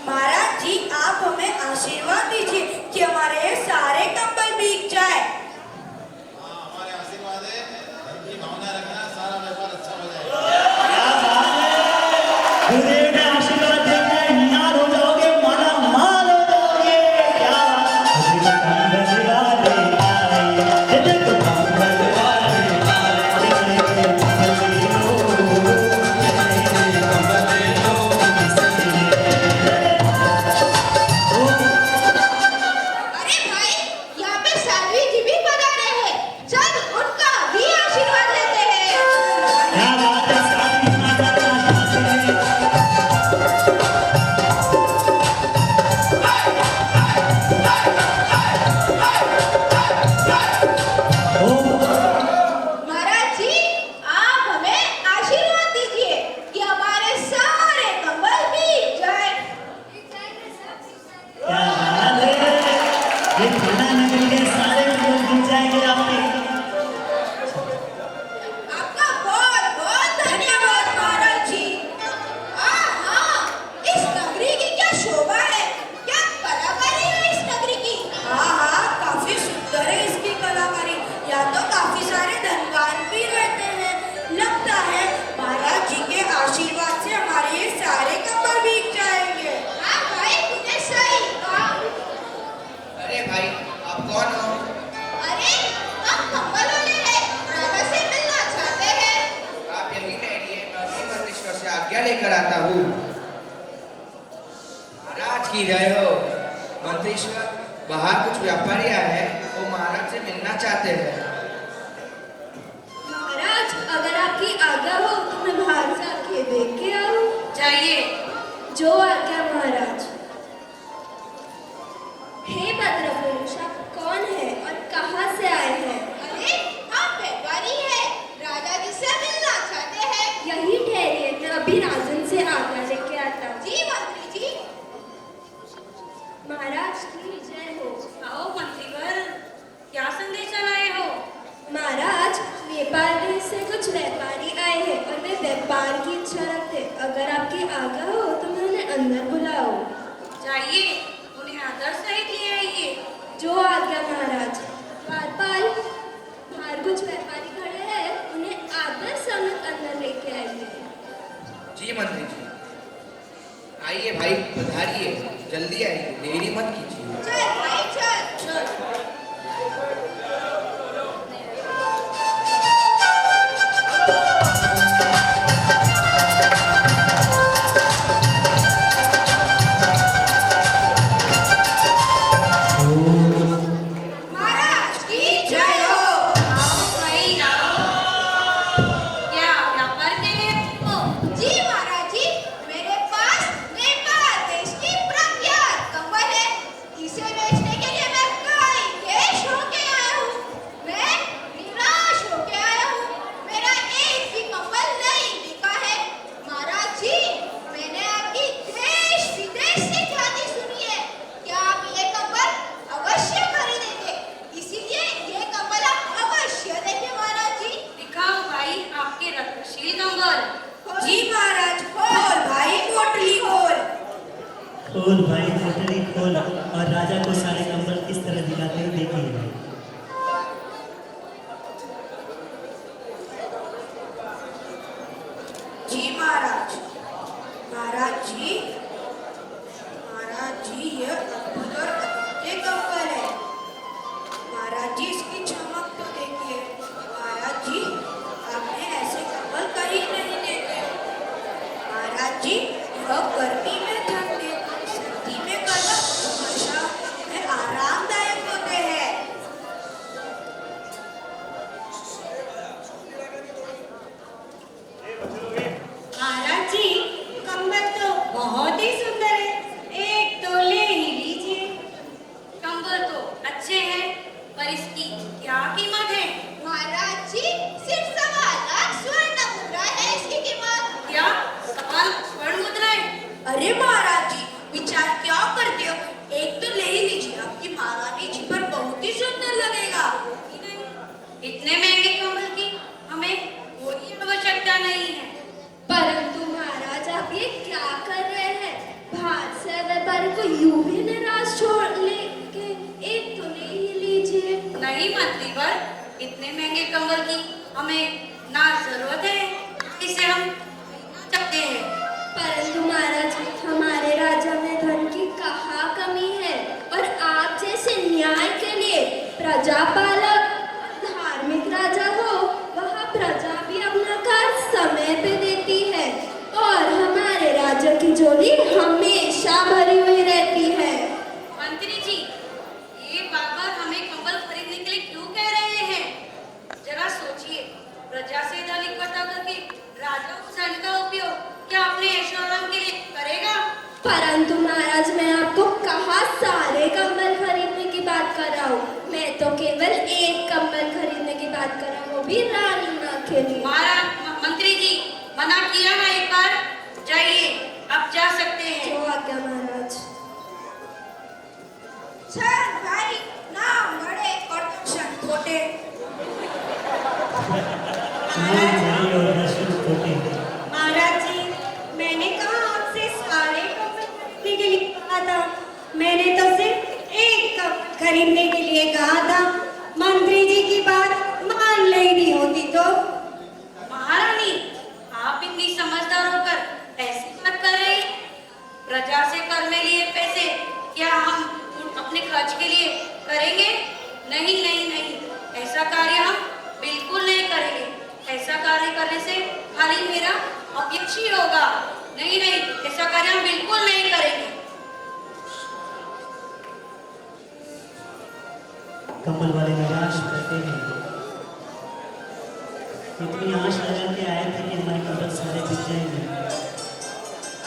महाराज जी, आप हमें आशीर्वाद दीजिए कि हमारे ये सारे कंबल बिक जाए। हमारे आशीर्वाद है, धन की भावना रखना, सारा व्यापार अच्छा हो जाएगा। गुरुदेव ने आशीर्वाद देना है, निहार हो जाओगे, माला माल हो जाओगे। क्या देखो कंबल वाले आए, ये देखो कंबल वाले आए, नए नए कंबल ले लो, नए नए कंबल ले लो इससे। अरे भाई, यहाँ पे साध्वी जी भी पधारे हैं। चल उनका भी आशीर्वाद लेते हैं। क्या बात है साध्वी माता का आशीर्वाद। ओ महाराज जी, आप हमें आशीर्वाद दीजिए कि हमारे सारे कंबल बिक जाए। क्या बात है, ये थाना नगरी के सारे कंबल बिक जाएंगे आपके। आपका बहुत बहुत धन्यवाद महाराज जी। हाँ, इस नगरी की क्या शोभा है, क्या कलाकारी है इस नगरी की। हाँ, काफी सुंदर है इसकी कलाकारी। यहाँ तो काफी सारे धनवान भी रहते हैं। लगता है महाराज जी के आशीर्वाद से हमारे ये सारे कंबल बिक जाएंगे। हाँ भाई, तूने सही कहा। अरे भाई, आप कौन हो? अरे, हम कंबल वाले हैं, राजा से मिलना चाहते हैं। आप यही ठहरिए, मैं अपनी मंत्रीश्वर से आज्ञा लेकर आता हूँ। महाराज की जय हो। मंत्रीश्वर, बाहर कुछ व्यापारी आए हैं, वो महाराज से मिलना चाहते हैं। महाराज, अगर आपकी आज्ञा हो तो मैं बाहर से आके देख के आऊँ। चाहिए जो आज्ञा महाराज। हे भद्रपुरुष, आप कौन है और कहाँ से आए हैं? अरे, हम व्यापारी हैं, राजा जी से मिलना चाहते हैं। यही ठहरिए, मैं अभी राजन से आज्ञा लेके आता हूँ। जी मंत्री जी। महाराज की जय हो। आओ मंत्रीवर, क्या संदेशा लाए हो? महाराज, नेपाल देश से कुछ व्यापारी आए हैं और वे व्यापार की इच्छा रखते। अगर आपकी आज्ञा हो तो मैं उन्हें अंदर बुलाऊं। चाहिए, उन्हें आदर सहित ले आइए। जो आज्ञा महाराज। द्वारपाल, बाहर कुछ व्यापारी खड़े हैं, उन्हें आदर समेत अंदर लेके जी मंत्री जी, आइए भाई पधारिए, जल्दी आइए, देरी मत कीजिए। चल भाई चल। महाराज की जय हो। आओ भाई आओ। क्या व्यापार के लिए हो? जी महाराज जी, मेरे पास नेपाल देश की प्रख्यात कंबल है। इसे बेचने के लिए मैं कई देश होके आया हूँ। मैं निराश होके आया हूँ। मेरा एक भी कंबल नहीं बिका है। महाराज जी, मैंने आपकी देश विदेश से ख्याति सुनी है। क्या आप ये कंबल अवश्य खरीदेंगे? इसीलिए ये कंबल आप अवश्य देखें महाराज जी। दिखाओ भाई आपके रत्नशील कंबल। जी महाराज, खोल भाई पोटली खोल। खोल भाई पोटली खोल और राजा को सारे कंबल किस तरह दिखाते हैं देखिए। जी महाराज। महाराज जी, ये अद्भुत और अद्वितीय कंबल है। महाराज जी, इसकी चमक तो देखिए। महाराज जी, आपने ऐसे कंबल कहीं नहीं देखे। महाराज जी, यह गर्मी में ठंडे, सर्दी में गर्म, वर्षा में आरामदायक होते हैं। महाराज जी, कंबल तो बहुत ही सुंदर है। एक तो ले ही लीजिए। कंबल तो अच्छे हैं, पर इसकी क्या कीमत है? महाराज जी, सिर्फ 1.25 स्वर्ण मुद्रा है इसकी कीमत। क्या 1.25 स्वर्ण मुद्रा है? अरे महाराज जी, विचार क्या करते हो? एक तो ले ही लीजिए, आपकी महारानी जी पर बहुत ही सुंदर लगेगा। इतने महंगे कंबल की हमें कोई आवश्यकता नहीं है। परंतु महाराज, आप ये क्या कर रहे हैं? भारत से व्यापारी को यूं ही निराश छोड़ लेके एक तो ले ही लीजिए। नहीं मंत्री वर, इतने महंगे कंबल की हमें ना जरूरत है, इसे हम खरीदना चाहते हैं। परंतु महाराज, हमारे राजा में धन की कहाँ कमी है? और आप जैसे न्याय के लिए प्रजापालक धार्मिक राजा हो, वहाँ प्रजा भी अपना कार्य समय पे देती है और हमारे राज्य की झोली हमेशा भरी हुई रहती है। मंत्री जी, ये बार-बार हमें कंबल खरीदने के लिए क्यों कह रहे हैं? जरा सोचिए, प्रजा से धन इकट्ठा करके राजा उस धन का उपयोग क्या अपने ऐशोआराम के लिए करेगा? परंतु महाराज, मैं आपको कहाँ सारे कंबल खरीदने की बात कर रहा हूँ। मैं तो केवल एक कंबल खरीदने की बात कर रहा हूँ, वो भी रानी माँ के लिए। महाराज मंत्री जी, मना किया ना एक बार, जाइए, अब जा सकते हैं। जो आज्ञा महाराज। चल भाई, नाम बड़े और दर्शन खोटे। महाराज जी, मैंने कहा आपसे सारे कंबल खरीदने के लिए कहा था। मैंने तो सिर्फ एक कप खरीदने के लिए कहा था। मंत्री जी की बात मान लेनी होती तो। महारानी, आप इतनी समझदार होकर ऐसी बात कर रही हैं? प्रजा से कर में लिए पैसे क्या हम अपने खर्च के लिए करेंगे? नहीं नहीं नहीं, ऐसा कार्य हम बिल्कुल नहीं करेंगे। ऐसा कार्य करने से खाली मेरा अपयश ही होगा। नहीं नहीं, ऐसा कार्य हम बिल्कुल नहीं करेंगे। कंबल वाले निराश करते हैं। इतनी आश लगा के आए थे कि हमारे कंबल सारे बिक जाएंगे।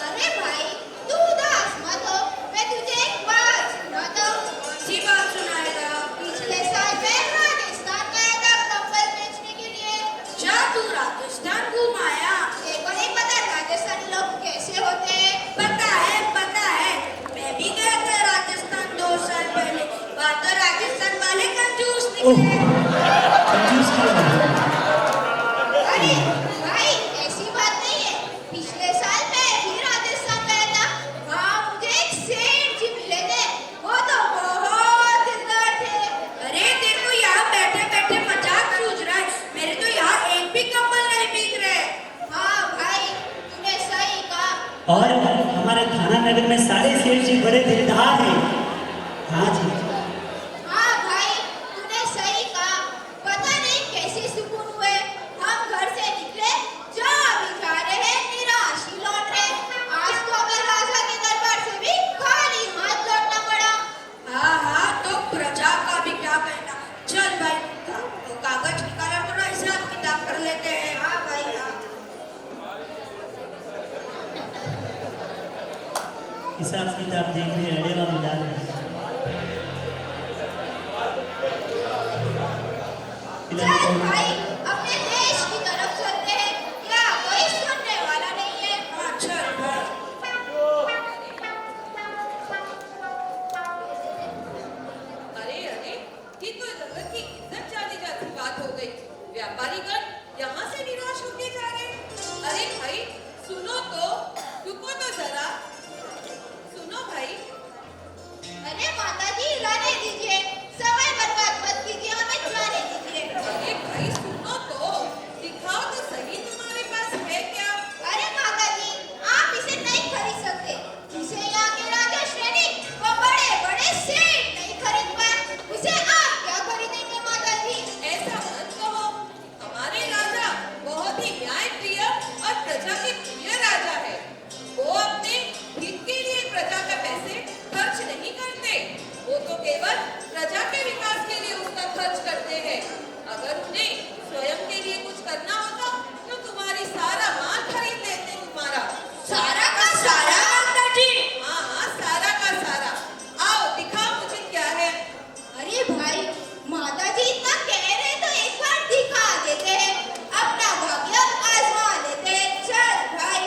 अरे भाई, तू उदास मत हो। मैं तुझे एक बात सुनाता हूँ। अच्छी बात सुनाएगा। पिछले साल मैं राजस्थान गया था कंबल बेचने के लिए। अच्छा, तू राजस्थान घूम आया? देखो, नहीं पता राजस्थानी लोग कैसे होते हैं। पता है, पता है। मैं भी गया था राजस्थान 2 साल पहले। वहाँ तो राजस्थान वाले कंजूस ओह, निकले। कंजूस क्यों है? अरे भाई, ऐसी बात नहीं है। पिछले साल मैं भी राजस्थान गया था। वहाँ मुझे एक सेठ जी मिले थे। वो तो बहुत दिलदार थे। अरे देखो, यहाँ बैठे बैठे मजाक सूझ रहा है। मेरे तो यहाँ एक भी कंबल नहीं बिक रहे। हाँ भाई, तूने सही और हमारे थाना नगर में सारे सेठ जी बड़े दिलदार हैं। हाँ जी। हाँ भाई, तूने सही कहा। पता नहीं कैसे सुकून हुए। हम घर से निकले, जहाँ भी जा रहे हैं निराश ही लौट रहे। आज तो हमें राजा के दरबार से भी खाली हाथ लौटना पड़ा। हाँ हाँ, तो प्रजा का भी क्या कहना। चल भाई, तो कागज निकाला, थोड़ा हिसाब किताब कर लेते हैं। हाँ भाई हाँ। हिसाब किताब देख रहे हैं, अड़ेवा मिला रहे हैं। चल भाई, अपने देश की तरफ चलते हैं। क्या कोई सुनने वाला नहीं है? हाँ चल भाई। अरे अरे, ये तो जगत की इज्जत जाने जाती बात हो गई। व्यापारीगण यहाँ से निराश होके जा रहे हैं। अरे भाई सुनो तो, रुको तो जरा। सुनो भाई। अरे माता जी, रहने दीजिए। समय बर्बाद मत कीजिए, हमें जाने दीजिए। अरे भाई सुनो तो, दिखाओ तो सही तुम्हारे पास है क्या? अरे माता जी, आप इसे नहीं खरीद सकते। जिसे यहाँ के राजा श्रेणी व बड़े बड़े सेठ नहीं खरीद पाए, उसे आप क्या खरीदेंगे माता जी? ऐसा मत कहो। हमारे राजा बहुत ही न्यायप्रिय और प्रजा के प्रिय राजा है। वो अपने हित के लिए प्रजा का पैसे खर्च नहीं करते। वो तो केवल प्रजा के विकास के लिए उसका खर्च करते हैं। अगर उन्हें स्वयं के लिए कुछ करना होता तो तुम्हारी सारा माल खरीद लेते तुम्हारा। सारा का सारा माता जी? हाँ हाँ, सारा का सारा। आओ दिखाओ मुझे क्या है। अरे भाई, माता जी इतना कह रहे तो एक बार दिखा देते हैं, अपना भाग्य आजमा लेते हैं। चल भाई।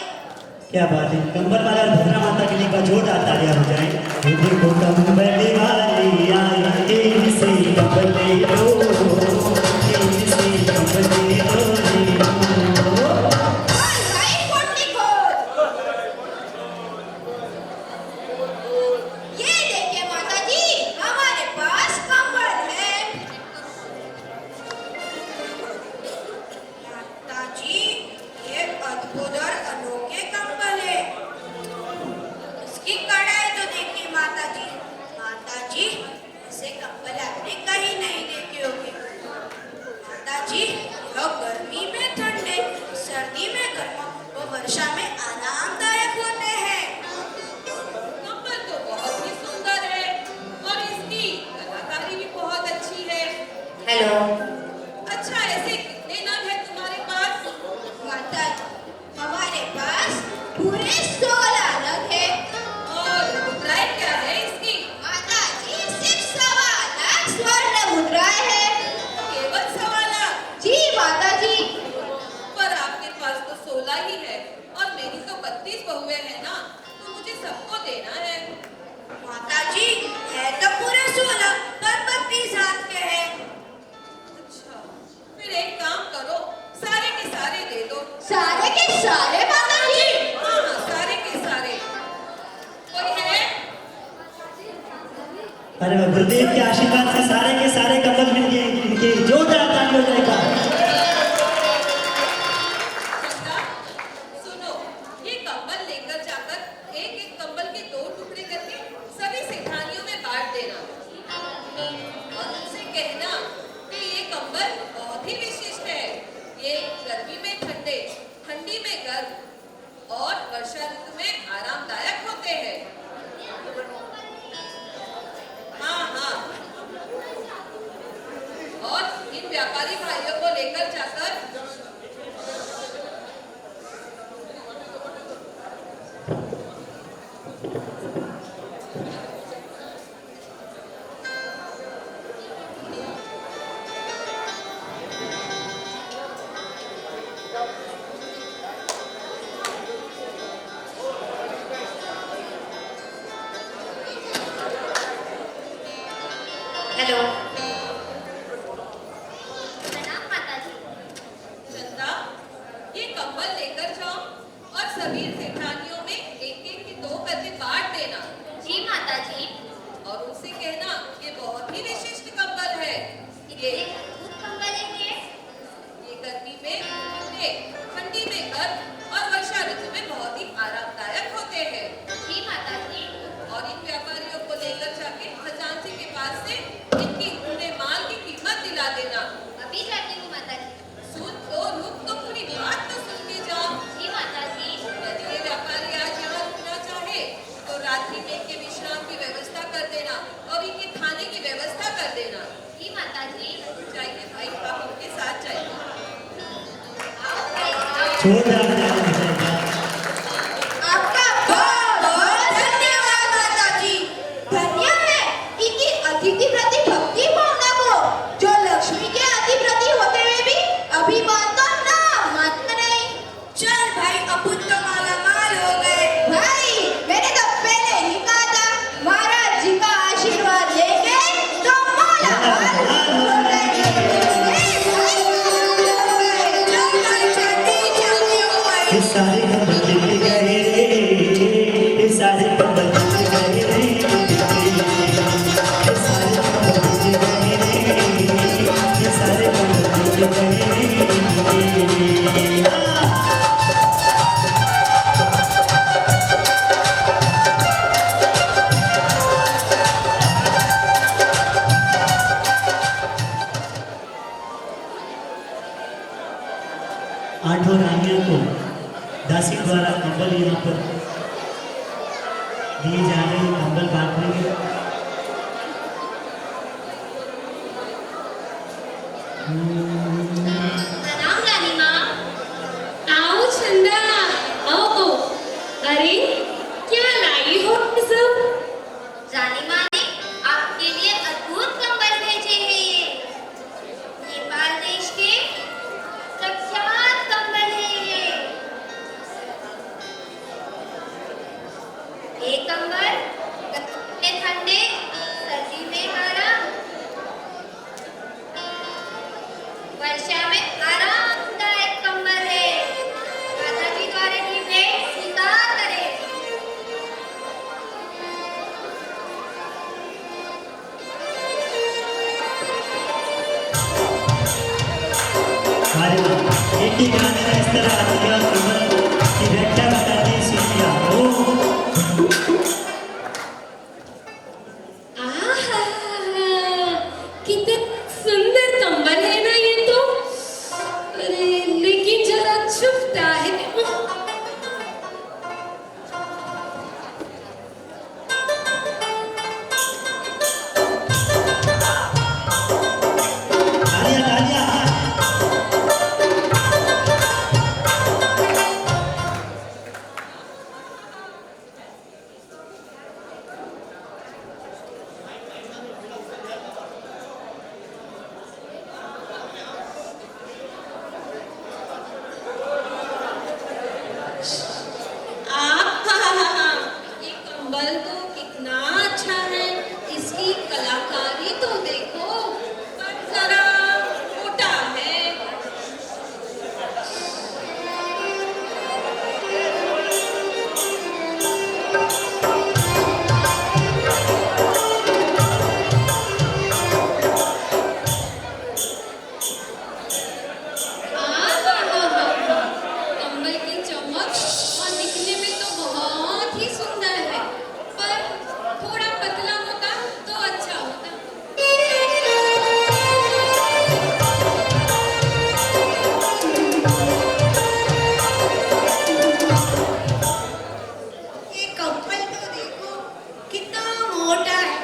क्या बात है, कंबर वाला भद्रा माता के लिए का जोरदार तालियां हो जाए। देखो कंबल वाली आई, तेरी से कंबल ले लो, तेरी से कंबल ले लो। भाई भाई, पोटली खोल। ये देखिए माता जी, हमारे पास कंबल है। माता जी, ये अद्भुत और अनोखे कंबल है। इसकी कढ़ाई तो देखिए माता जी। माता जी, ऐसे कंबल आपने कहीं नहीं देखे होंगे। माता जी, यह गर्मी में ठंडे, सर्दी में गर्म व वर्षा में आरामदायक होते हैं। कंबल तो बहुत ही सुंदर है और इसकी कलाकारी भी बहुत अच्छी है। हेलो। अच्छा, ऐसे कितने नग है तुम्हारे पास? माता जी, हमारे पास पूरे 16 नग है। और मुद्राएं क्या है इसकी? माता जी, सिर्फ 1.25 लाख स्वर्ण मुद्राएं है। केवल 1.25 लाख? जी माता जी। पर आपके पास तो 16 ही है और मेरी तो 32 बहुएं हैं ना, तो मुझे सबको देना है। माता जी, है तो पूरे 16 पर 32 हाथ के हैं। अच्छा, फिर एक काम करो, सारे के सारे दे दो। सारे के सारे माता जी? हाँ हाँ, सारे के सारे। कोई है? अरे वाह, गुरुदेव के आशीर्वाद से सारे के सारे कंबल मिल गए। इनके जोरदार तालियां हो जाएगा। चंदा, सुनो, ये कंबल लेकर जाकर एक एक कंबल के 2 टुकड़े करके सभी सेठानियों में बांट देना और उनसे कहना कि ये कंबल बहुत ही विशिष्ट है। ये गर्मी में ठंडे, ठंडी में गर्म और वर्षा ऋतु में आरामदायक होते हैं। हाँ हाँ, और इन व्यापारी भाइयों को लेकर जाकर हेलो। प्रणाम माता जी। चंदा, ये कंबल लेकर जाओ और सभी सेठानियों में एक एक के 2 करके बांट देना। जी माता जी। और उनसे कहना ये बहुत ही विशिष्ट कंबल है। इतने अद्भुत कंबल हैं ये गर्मी में ठंडे, ठंडी में गर्म और वर्षा ऋतु में बहुत ही आरामदायक जोरदार ताली बजाइए। आपका बहुत बहुत धन्यवाद माता जी। धन्य है इनकी अतिथि प्रति भक्ति भावना को, जो लक्ष्मी के अति प्रति होते हुए भी अभिमान तो ना मात्र नहीं। चल भाई, अपुन तो माला माल हो गए। भाई मैंने तो पहले ही कहा था, महाराज जी का आशीर्वाद लेके तो माला माल हो गए। ये सारे कंबल दिल गए, ये सारे कंबल दिल गए, ये सारे कंबल दिल गए, ये सारे कंबल दिल गए। आठों रानियों को दासी द्वारा कंबल यहाँ पर दिए जा रहे हैं, कंबल बांटने के। प्रणाम रानी माँ। आओ चंदा, आओ। अरे क्या लाई हो सब? रानी माँ ने आपके लिए अद्भुत कंबल भेजे हैं। ये नेपाल देश के प्रख्यात कंबल है ये कंबल गर्मी में ठंडे, सर्दी में आराम, वर्षा में आरामदायक कंबल है। माता जी द्वारा दी भेंट स्वीकार करें। अरे वाह, एक ही गाने में इस तरह आती है कंबल की व्याख्या बताती सुनिया। आहा, कितने सुंदर कंबल है ना ये तो। अरे लेकिन जरा चुभता है। तालियां तालियां। आहा, ये कंबल तो कितना अच्छा है। इसकी कलाकारी तो देखो, पर जरा मोटा है। कंबल की चमक और दिखने में तो बहुत ही सुंदर है, पर थोड़ा पतला होता तो अच्छा होता। ये कंबल तो देखो कितना मोटा है।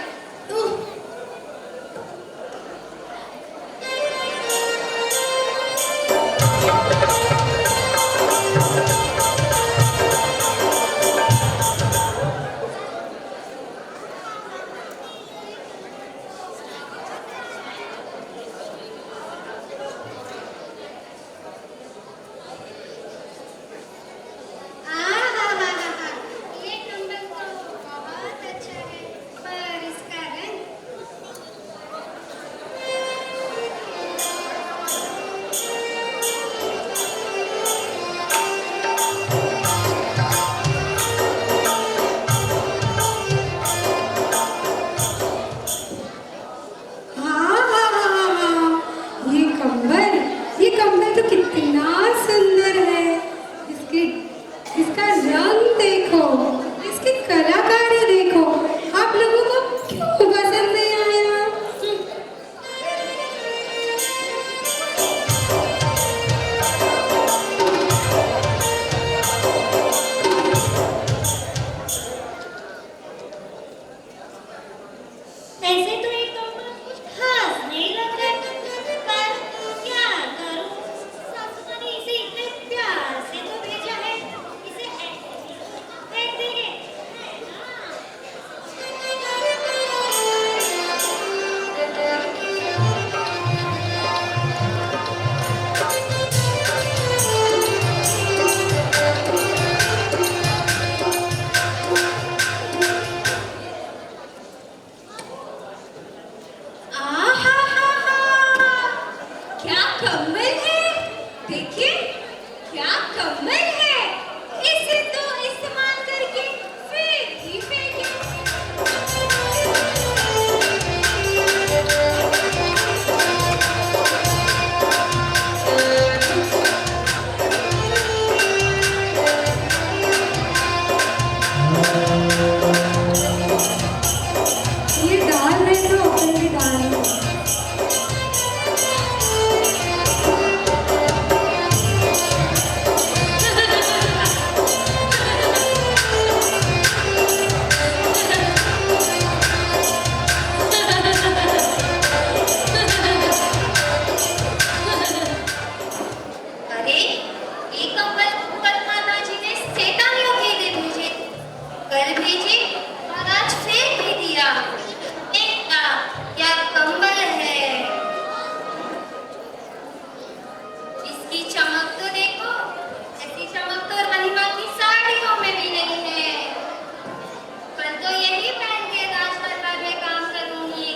देखिए क्या कमल है, इसे तो इस्तेमाल करके फिर ही फेंके। ये दाल में तो अपन भी दाल है। अरे ये कंबल कल माता जी ने सेठानियों के लिए भेजे, कल भेजे और आज फेंक भी दिया। देखा क्या कंबल है, इसकी चमक तो देखो, ऐसी चमक तो रानीमा की साड़ियों में भी नहीं है। कल तो यही पहन के राजदरबार में काम करूंगी,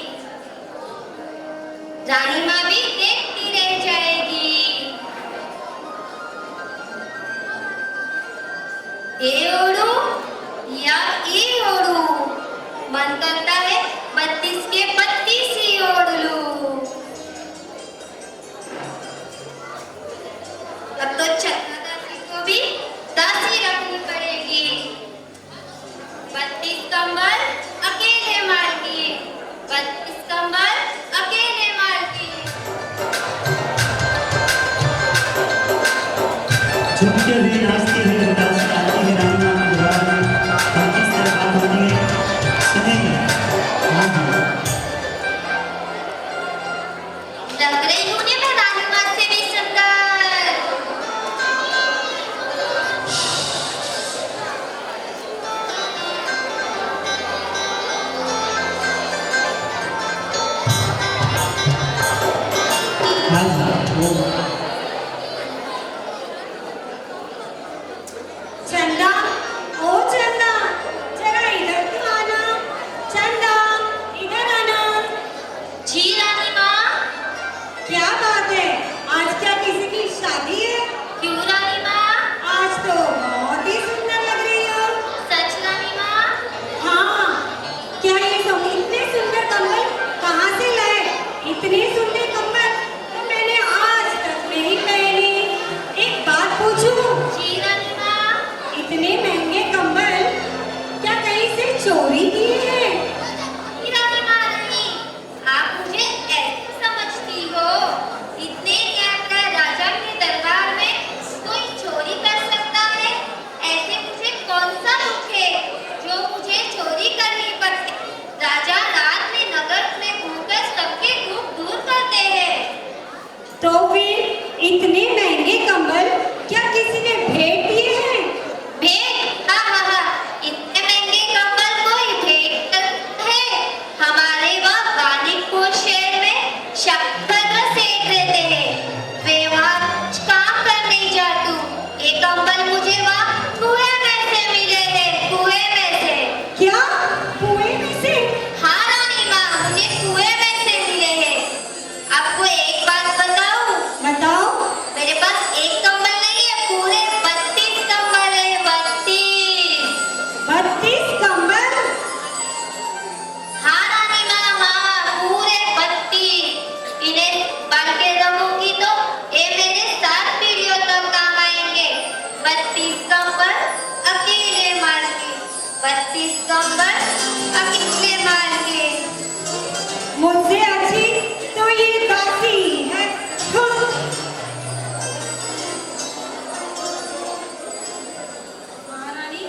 रानीमा भी देखती रह जाएगी। ए ओढ़ू या ई ओढ़ू, मन करता है 32 के 32 ही ओढ़ लूं। अब तो छत्ता दासी को भी दासी रखनी पड़ेगी। 32 कंबल अकेले मार दिए, 32 कंबल अकेले मार दिए। झुमके हुए नाचती हुई उदास आती है रानीमा की दरबार में। हम किस तरह बात होती है सुनेंगे। हाँ हाँ। लग रही हूँ मैं रानीमा से भी सुंदर। हाँ हाँ वो चंदा, ओ चंदा, जरा इधर तो आना। चंदा, इधर आना। जी रानीमा। क्या बात है, आज क्या किसी की शादी है? क्यों रानीमा? आज तो बहुत ही सुंदर लग रही हो। सच रानीमा? हाँ, क्या ये सब इतने सुंदर कंबल कहाँ से लाए? इतने सुंदर कंबल तो मैंने आज तक नहीं पहने। एक बात पूछूं? जी रानीमा। इतने महंगे कंबल क्या कहीं से चोरी किए हैं? रानीमा नहीं, आप मुझे ऐसे समझती हो? इतने यात्रा राजा के दरबार में कोई चोरी कर सकता है? ऐसे मुझे कौन सा दुख है जो मुझे चोरी करनी पड़ती? राजा रात में नगर में घूमकर सबके दुख दूर करते हैं। तो फिर इतने महंगे कंबल क्या किसी ने भेंट दिए हैं? भेंट? हाँ हाँ हाँ, इतने महंगे कंबल कोई भेंट करता है? हमारे वहाँ वानिकपुर शहर में शक्कर सेठ रहते हैं, वे वहाँ कुछ काम करने जातू। ये कंबल मुझे वहाँ कुएं में से मिले हैं, कुएं में से। क्या कुएं में से? हाँ रानीमा, मुझे कुएं में से मिले हैं। आपको एक बात बताऊं? बताओ। मेरे पास एक कंबल नहीं है, पूरे 32 कंबल है, 32। 32 कंबल? हाँ रानीमा, हाँ पूरे 32। इन्हें बांध के रखूंगी तो ये मेरे 7 पीढ़ियों तक काम आएंगे। 32 कंबल अकेले मार के, 32 कंबल अकेले मार के। मुझसे अच्छी तो ये दासी है। महारानी,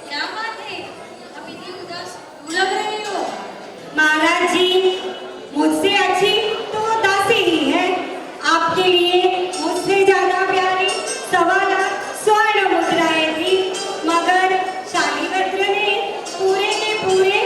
क्या बात है? अब इतनी उदास क्यों लग रही हो? महाराज जी, मुझसे अच्छी तो वो दासी ही है। आपके लिए मुझसे ज्यादा प्यारी 1.25 लाख स्वर्ण मुद्राएं थी, मगर शालीवज्र ने पूरे के पूरे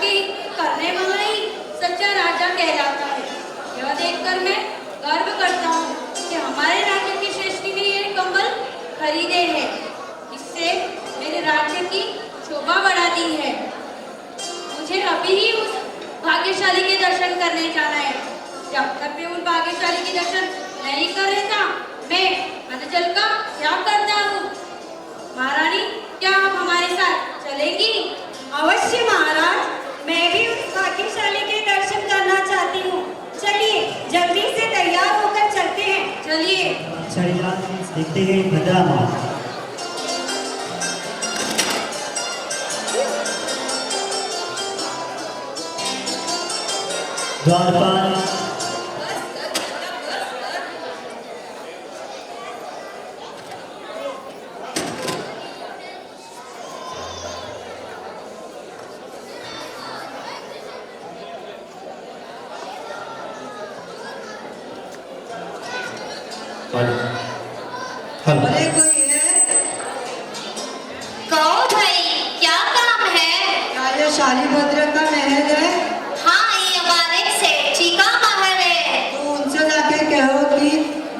की करने वाला ही सच्चा राजा कहलाता है। यह देखकर मैं गर्व करता हूँ कि हमारे राज्य की श्रेष्ठी ने ये कंबल खरीदे हैं। इससे मेरे राज्य की शोभा बढ़ाती है। मुझे अभी ही उस भाग्यशाली के दर्शन करने जाना है। जब तक मैं उन भाग्यशाली के दर्शन नहीं कर लेता, मैं अनजल का त्याग करता हूँ। महारानी, क्या आप हमारे साथ चलेंगी? अवश्य महाराज, मैं भी उस भाग्यशाली के दर्शन करना चाहती हूँ। चलिए जल्दी से तैयार होकर चलते हैं। चलिए। चलिए देखते हैं भद्रा माँ। द्वारपाल बस कर बेटा, बस कर। हेलो हेलो अरे कोई है? कहो भाई, क्या काम है? क्या ये शालीभद्र का महल है? हाँ, ये हमारे सेठ जी का महल है। तो उनसे जाके कहो कि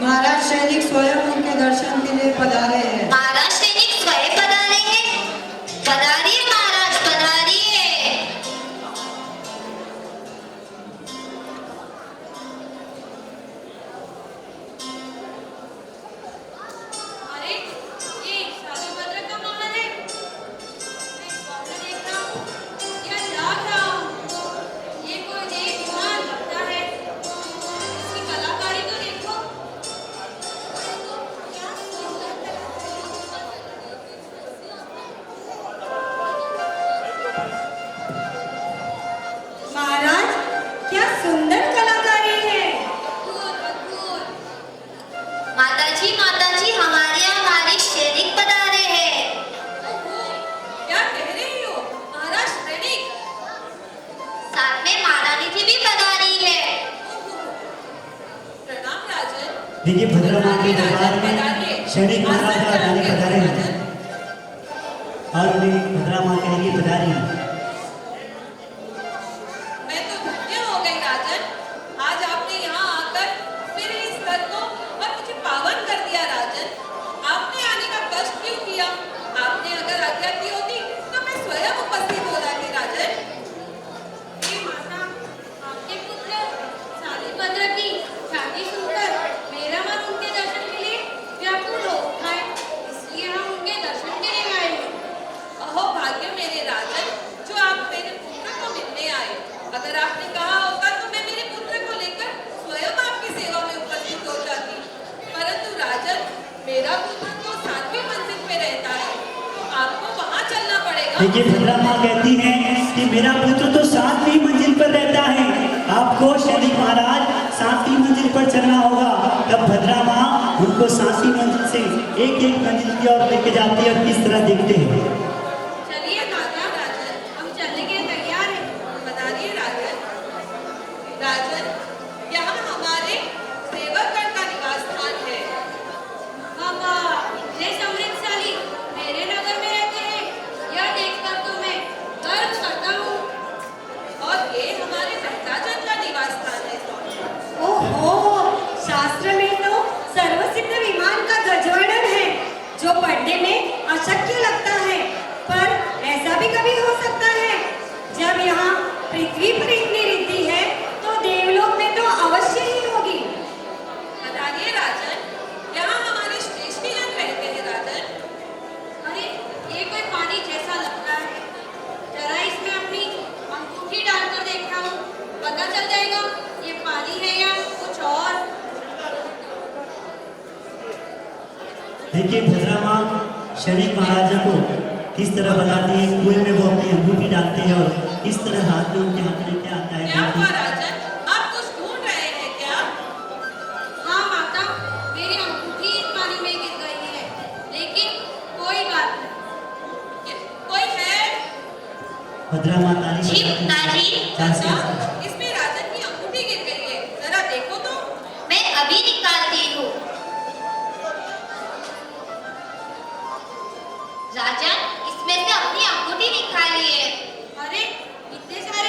महाराज सैनिक स्वयं उनके दर्शन के लिए पधारे हैं। महाराज सैनिक स्वयं पधारे हैं। पधारिए महाराज, पधारिए। अरे, ये शालीभद्र का महल है। मैं स्वप्न देख रहा हूँ या जाग रहा हूँ। ये कोई देव विमान लगता है। इसकी कलाकारी तो देखो। क्या सुंदर महाराज, क्या सुंदर कलाकारी है। अद्भुत, अद्भुत। माताजी, हमारे यहाँ हमारे सैनिक पधारे हैं। ओहो, क्या कह रही हो? महाराज सैनिक? साथ में महारानी जी भी पधारी है। ओहो, प्रणाम राजन। देखिए भद्रा माँ के दरबार में सैनिक महाराज और रानी पधारे हैं और उन्हें भद्रा माँ के लिए पधारी है। मैं तो धन्य हो गई राजन। आज आपने यहाँ आकर मेरे इस घर को और मुझे पावन कर दिया राजन। आपने आने का कष्ट क्यों किया? आपने अगर आज्ञा की होती तो मैं स्वयं उपस्थित हो जाती राजन। हे माता, आपके पुत्र शालीभद्र की शादी सुनकर मेरा मन उनके दर्शन के लिए व्याकुल हो उठा है। इसलिए हम उनके दर्शन के लिए आए हैं। अहो भाग्य मेरे राजन, जो आप मेरे पुत्र को मिलने आए। अगर आपने कहा होता तो मैं मेरे पुत्र को लेकर स्वयं आपकी सेवा में उपस्थित हो जाती। परंतु राजन, मेरा पुत्र तो 7वीं मंजिल पे रहता है, तो आपको वहाँ चलना पड़ेगा। देखिए भद्रा माँ कहती हैं कि मेरा पुत्र तो 7वीं मंजिल पर रहता है, आपको सैनिक महाराज 7वीं मंजिल पर चलना होगा। तब भद्रा माँ उनको 7वीं मंजिल से एक एक मंजिल की ओर लेके जाती है और किस तरह देखते हैं। चलिए माता, राजन, हम चलने के लिए तैयार हैं। बताइए राजन। राजन, यहाँ हमारे सेवकगण का निवास स्थान है। बाबा, इतने समृद्धशाली मेरे नगर में रहते हैं। यह देखकर तो मैं गर्व करता हूँ। और ये हमारे महताजन का निवास स्थान है। ओहो, शास्त्र में तो सर्वसिद्ध विमान का ध्वजवर्णन है, जो पढ़ने में अशक्य लगता है, पर ऐसा भी कभी हो सकता है। जब यहाँ पृथ्वी पर इतनी रिद्धि है, तो देवलोक में तो अवश्य ही होगी। बताइए राजन, यहाँ हमारे श्रेष्ठी जन रहते हैं राजन। अरे, ये कोई पानी जैसा लगता है। जरा इसमें अपनी अंगूठी डालकर देखता हूँ, पता चल जाएगा ये पानी है या कुछ और। देखिए भद्रा माँ सैनिक महाराजा को किस तरह बताती है। कुएं में वो अपनी अंगूठी डालते हैं और किस तरह हाथ में उनके हाथ में क्या आता क्या हुआ है। राजन? आप कुछ ढूंढ रहे हैं क्या? हाँ माता, मेरी अंगूठी इस पानी में गिर गई है, लेकिन कोई बात नहीं। कोई है? भद्रा माँ ताली जी, बजाती पिताजी। हैं। चार से अच्छा, इसमें राजन की अंगूठी गिर गई है। जरा देखो तो। मैं अभी निकालती हूँ। राजन, इसमें से अपनी अंगूठी निकालिए। अरे, इतने सारे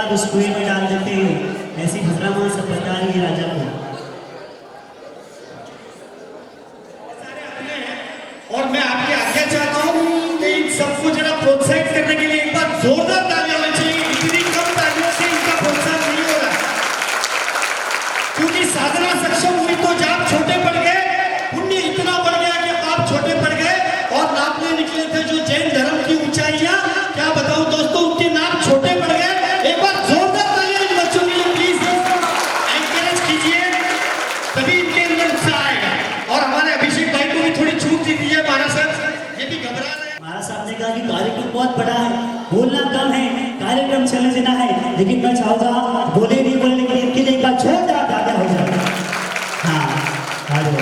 बाद उस कुएं में डाल देते हैं। ऐसी भद्रा मां सब बता रही है राजा को। और मैं आपकी आज्ञा चाहता हूँ कि इन सबको जरा प्रोत्साहित करने के लिए एक बार जोरदार तालियां होनी चाहिए। इतनी कम तालियों से इनका प्रोत्साहन नहीं हो रहा, क्योंकि साधना सक्षम हुई तो जाप छोटे पड़ गए, पुण्य इतना बढ़ गया कि आप छोटे पड़ गए और नापने निकले थे जो जैन धर्म की ऊंचाइयां, क्या बताऊं दोस्तों, उनके नाप छोटे पड़ गए। एक बार जोरदार तालियां इन बच्चों के लिए प्लीज एनकरेज कीजिए, तभी इनके अंदर उत्साह आएगा। और हमारे अभिषेक भाई को भी थोड़ी छूट दी दीजिए महाराज साहब, ये भी घबरा रहे हैं। महाराज साहब ने कहा कि कार्यक्रम बहुत बड़ा है, बोलना कम है, कार्यक्रम चलने देना है, लेकिन मैं चाहूंगा बोले नहीं बोलने के लिए इनके लिए एक बार छोटा दादा हो जाए। हाँ आ जाओ,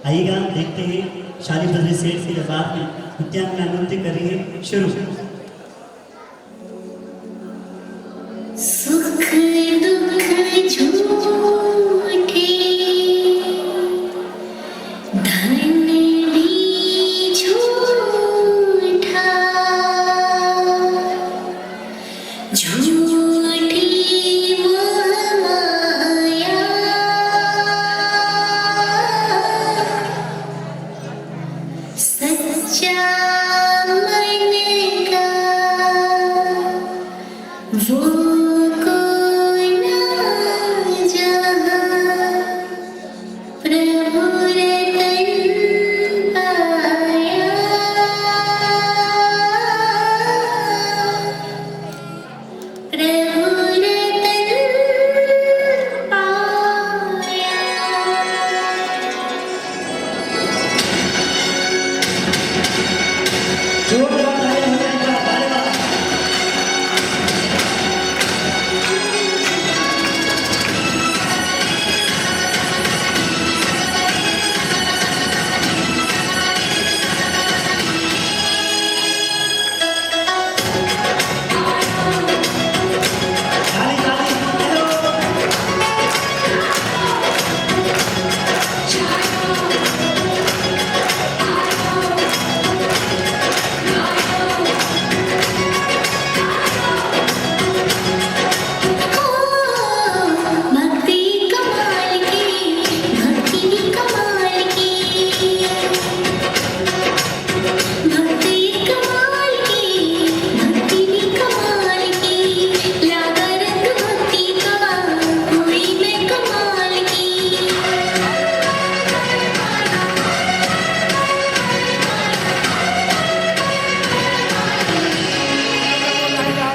आइएगा, देखते हैं शाली बद्री सेठ से दरबार में उद्यान में नृत्य कर रही है। शुरू। सुख दुख झूठे धन भी झूठा, झूठी मोहमाया, सच्चा मन का वो कोई ना जहाँ प्रभु रतन पाया, प्रभु रतन पाया। जोरदार तालियां हो जाएगा, बारे बार। ताली ताली, हेलो। भक्ति कमाल की, भक्ति भी कमाल की, भक्ति कमाल की, भक्ति भी कमाल की, लागा रंग भक्ति का कोई में कमाल की।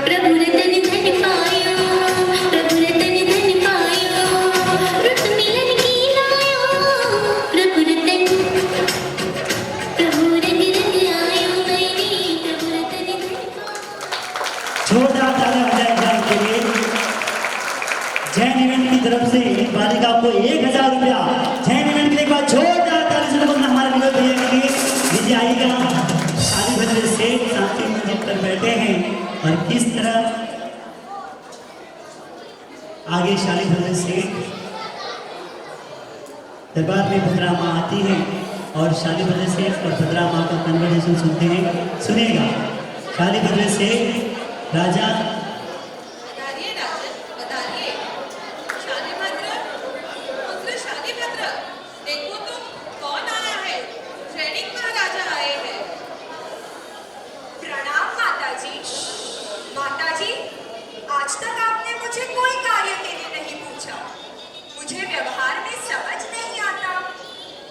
प्रभु रतन धन पायो, प्रभु रतन धन पायो, रुत मिलन की लायो, प्रभु रतन, प्रभु रंग रंग आयो मैंने, प्रभु रतन धन पायो। जोरदार तालियां हो जाएगा इनके लिए। जैन इवेंट की तरफ से इन बालिका को 1000 रुपया, जैन इवेंट के लिए एक बार जोरदार ताली से बोलना हमारे विनोद भैया के लिए। दीजिए, आइएगा। शाली बद्री सेठ शांति मंदिर पर बैठे हैं और किस तरह आगे शाली बद्री सेठ दरबार में भद्रा माँ आती है और शाली बद्री सेठ और भद्रा माँ का कन्वर्सेशन सुनते हैं। सुनिएगा, शाली बद्री सेठ राजा बताइए राजन, बताइए। शालीभद्र, पुत्र शालीभद्र, देखो तो कौन आया है। श्रेणिक महाराजा आए हैं। प्रणाम माताजी। माताजी, आज तक आपने मुझे कोई कार्य के लिए नहीं पूछा। मुझे व्यवहार में समझ नहीं आता,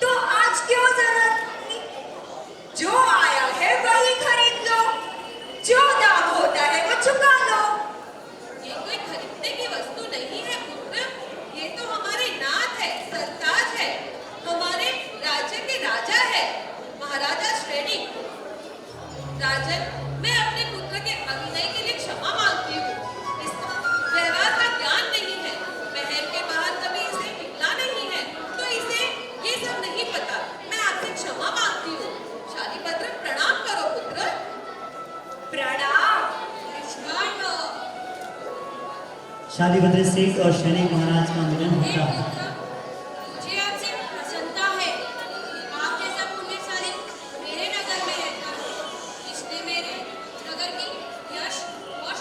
तो आज क्यों जरूरत नहीं? जो आया है वही खरीद लो, जो दाम होता है वो चुका लो। ये कोई खरीदने की वस्तु नहीं है पुत्र, ये तो हमारे नाथ है, सरताज है, हमारे राज्य के राजा है, महाराजा श्रेणिक। राजन, मैं अपने पुत्र के अभिनय के लिए क्षमा मांगती हूँ। इसका व्यवहार का ज्ञान नहीं है, महल के बाहर कभी इसे निकला नहीं है, तो इसे ये सब नहीं पता। मैं आपसे क्षमा मांगती हूँ। शालीभद्र, प्रणाम करो पुत्र। प्रणाम। शाली बद्री सेठ और श्रेणिक महाराज का मिलन होता है। मुझे आपसे प्रसन्नता है। आप जैसा पुण्यशाली मेरे नगर में रहता है, जिसने मेरे नगर की यश और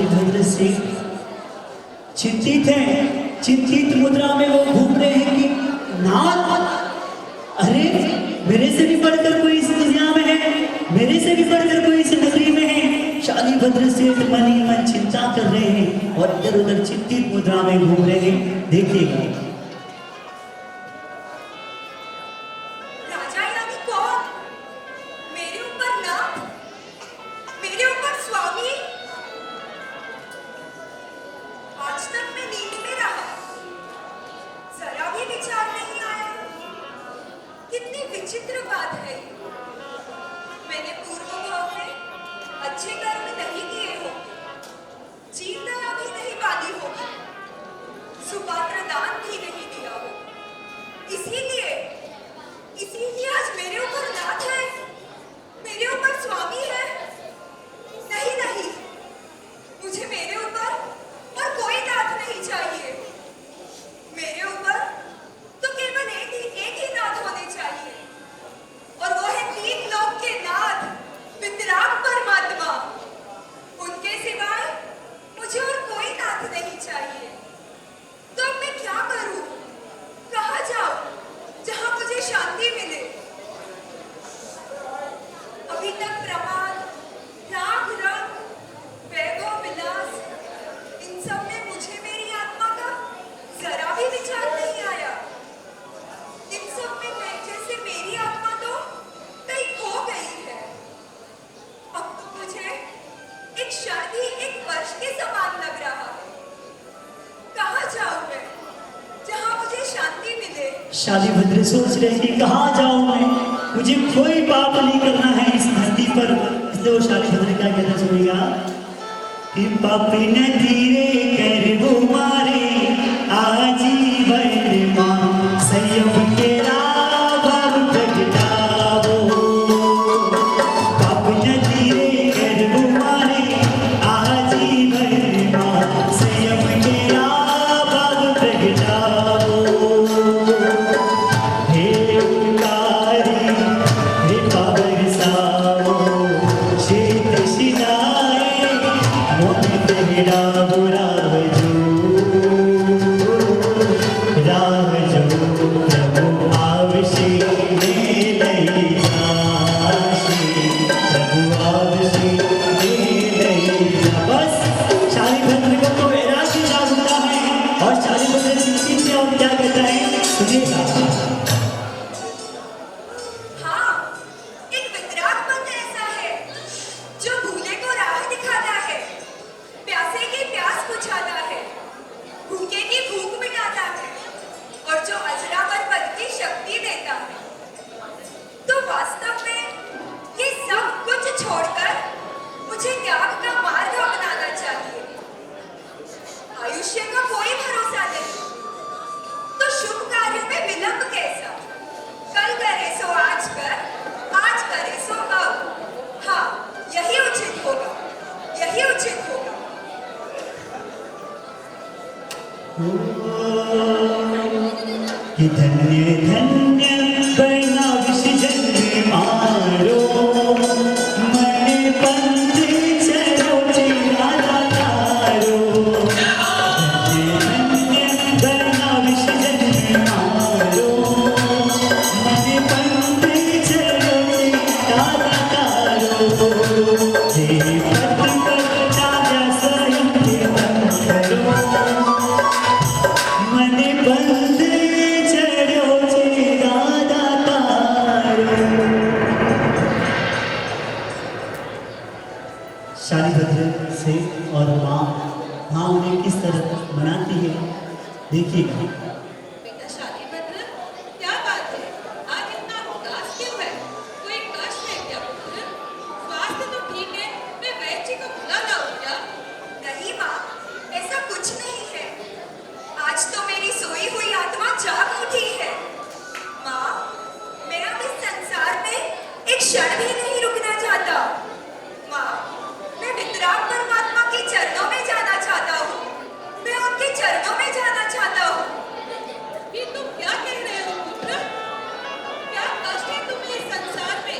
शालिभद्र सेठ चिंतित हैं, चिंतित मुद्रा में वो घूम रहे हैं कि नाथ, अरे मेरे से भी बढ़कर कोई इस दुनिया में है, मेरे से भी बढ़कर कोई इस नगरी में है। शालिभद्र सेठ मन ही मन चिंता कर रहे हैं और इधर उधर चिंतित मुद्रा में घूम रहे हैं। देखिएगा राजा यानी कौन? मेरे ऊपर नाथ, मेरे ऊपर स्वामी। आज तक मैं नींद में रहा, जरा भी विचार नहीं आया। कितनी विचित्र बात है। मैंने पूर्व भाव में अच्छे कर्म नहीं किए होंगे, जीव दया भी नहीं पाली होगी, सुपात्र दान भी नहीं दिया होगा। इसीलिए आज मेरे ऊपर नाथ है, मेरे ऊपर स्वामी है। नहीं नहीं, मुझे मेरे ऊपर और कोई नाथ नहीं चाहिए। मेरे ऊपर तो केवल एक ही नाथ होने चाहिए, और वो है तीन लोक के नाथ, वितराग परमात्मा। उनके सिवाय मुझे और कोई नाथ नहीं चाहिए। तो अब मैं क्या करूं? कहाँ जाऊं जहां मुझे शांति मिले? अभी तक प्रमाद, राग रंग, वैभव विलास, इन सब में मुझे मेरी आत्मा का जरा भी विचार नहीं आया। इन सब में मैं जैसे मेरी आत्मा तो कहीं खो गई है। अब तो मुझे एक क्षण भी एक वर्ष के समान लग रहा है। कहाँ जाऊं मैं जहां मुझे शांति मिले? शालिभद्र सोच रहे कि कहाँ जाऊं मैं, मुझे कोई पाप नहीं करना है इस धरती पर। इसलिए वो शालिभद्र क्या कहना सुनेगा कि पापी न धीरे कर वो मारे आजीवन मां संयम के राघव प्रगटावो। पापी न धीरे कर वो मारे आजीवन मां संयम के राघव प्रगटावो। हे उकारी हे पावर सावो शेत शिनाए मोन तेरा बुराव जो प्रभु आवशे ले लई जाशे, प्रभु आवशे ले लई जा। बस शालिभद्र को तो ऐराशी जागता है और शालिभद्र चिंतित से और क्या कहता है सुनिएगा। हाँ, एक वितरागमंद ऐसा है जो भूले को राह दिखाता है, प्यासे की प्यास बुझाता है, भूखे की भूख मिटाता है, और जो अजरामर पद की शक्ति देता है। तो वास्तव में ये सब कुछ छोड़कर मुझे त्याग का मार्ग अपनाना चाहिए। आयुष्य का कोई भरोसा नहीं, तो शुभ कार्य में विलंब कैसा? कल करे सो आज कर, आज करे सो अब। हाँ, यही उचित होगा, यही उचित होगा। कि धन्य धन्य बना विष जन्म मारो, मन पंथ चलो चिरागा तारो। धन्य धन्य बना विष जन्म मारो, मन पंथ चलो चिरागा तारो। हे पद पर चाचा स्वयं के मन करो, मन बंद चढ़ो चिरागा तारो। शालिभद्र से और माँ उन्हें किस तरह मनाती है देखिएगा। बेटा शालिभद्र, क्या बात है? आज इतना उदास क्यों है? कोई कष्ट है क्या पुत्र? स्वास्थ्य तो ठीक है, मैं वैद्य जी को बुला लाऊं क्या? नहीं माँ, ऐसा कुछ नहीं है। आज तो मेरी सोई हुई आत्मा जाग उठी है। माँ, मैं अब इस संसार में एक क्षण भी नहीं रुकना चाहता। माँ, मैं वितराग परमात्मा के चरणों में जाना चाहता हूँ। मैं उनके चरणों में जाना चाहता हूँ। ये तुम क्या कह रहे हो पुत्र? क्या कष्ट है तुम्हें इस संसार में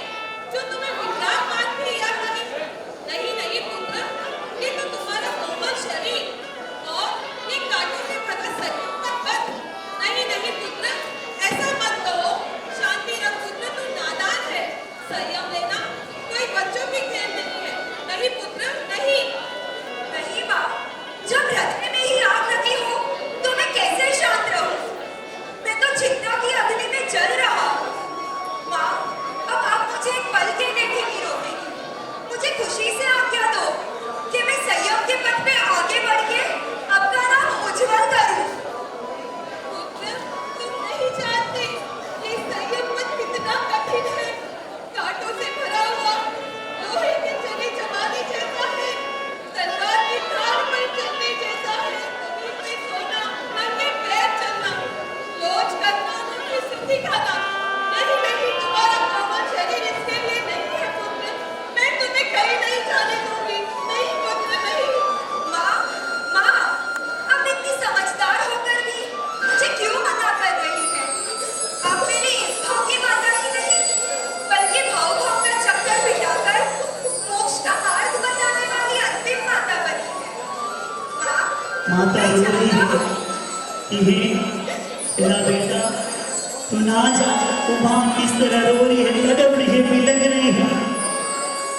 जो तुम्हें वितराग मान के लिया नहीं? नहीं नहीं पुत्र, ये तो तुम्हारा माता रो रही है कि हे तेरा बेटा तू ना जा, वो माँ किस तरह रो रही है, तड़प रही है, बिलख रही है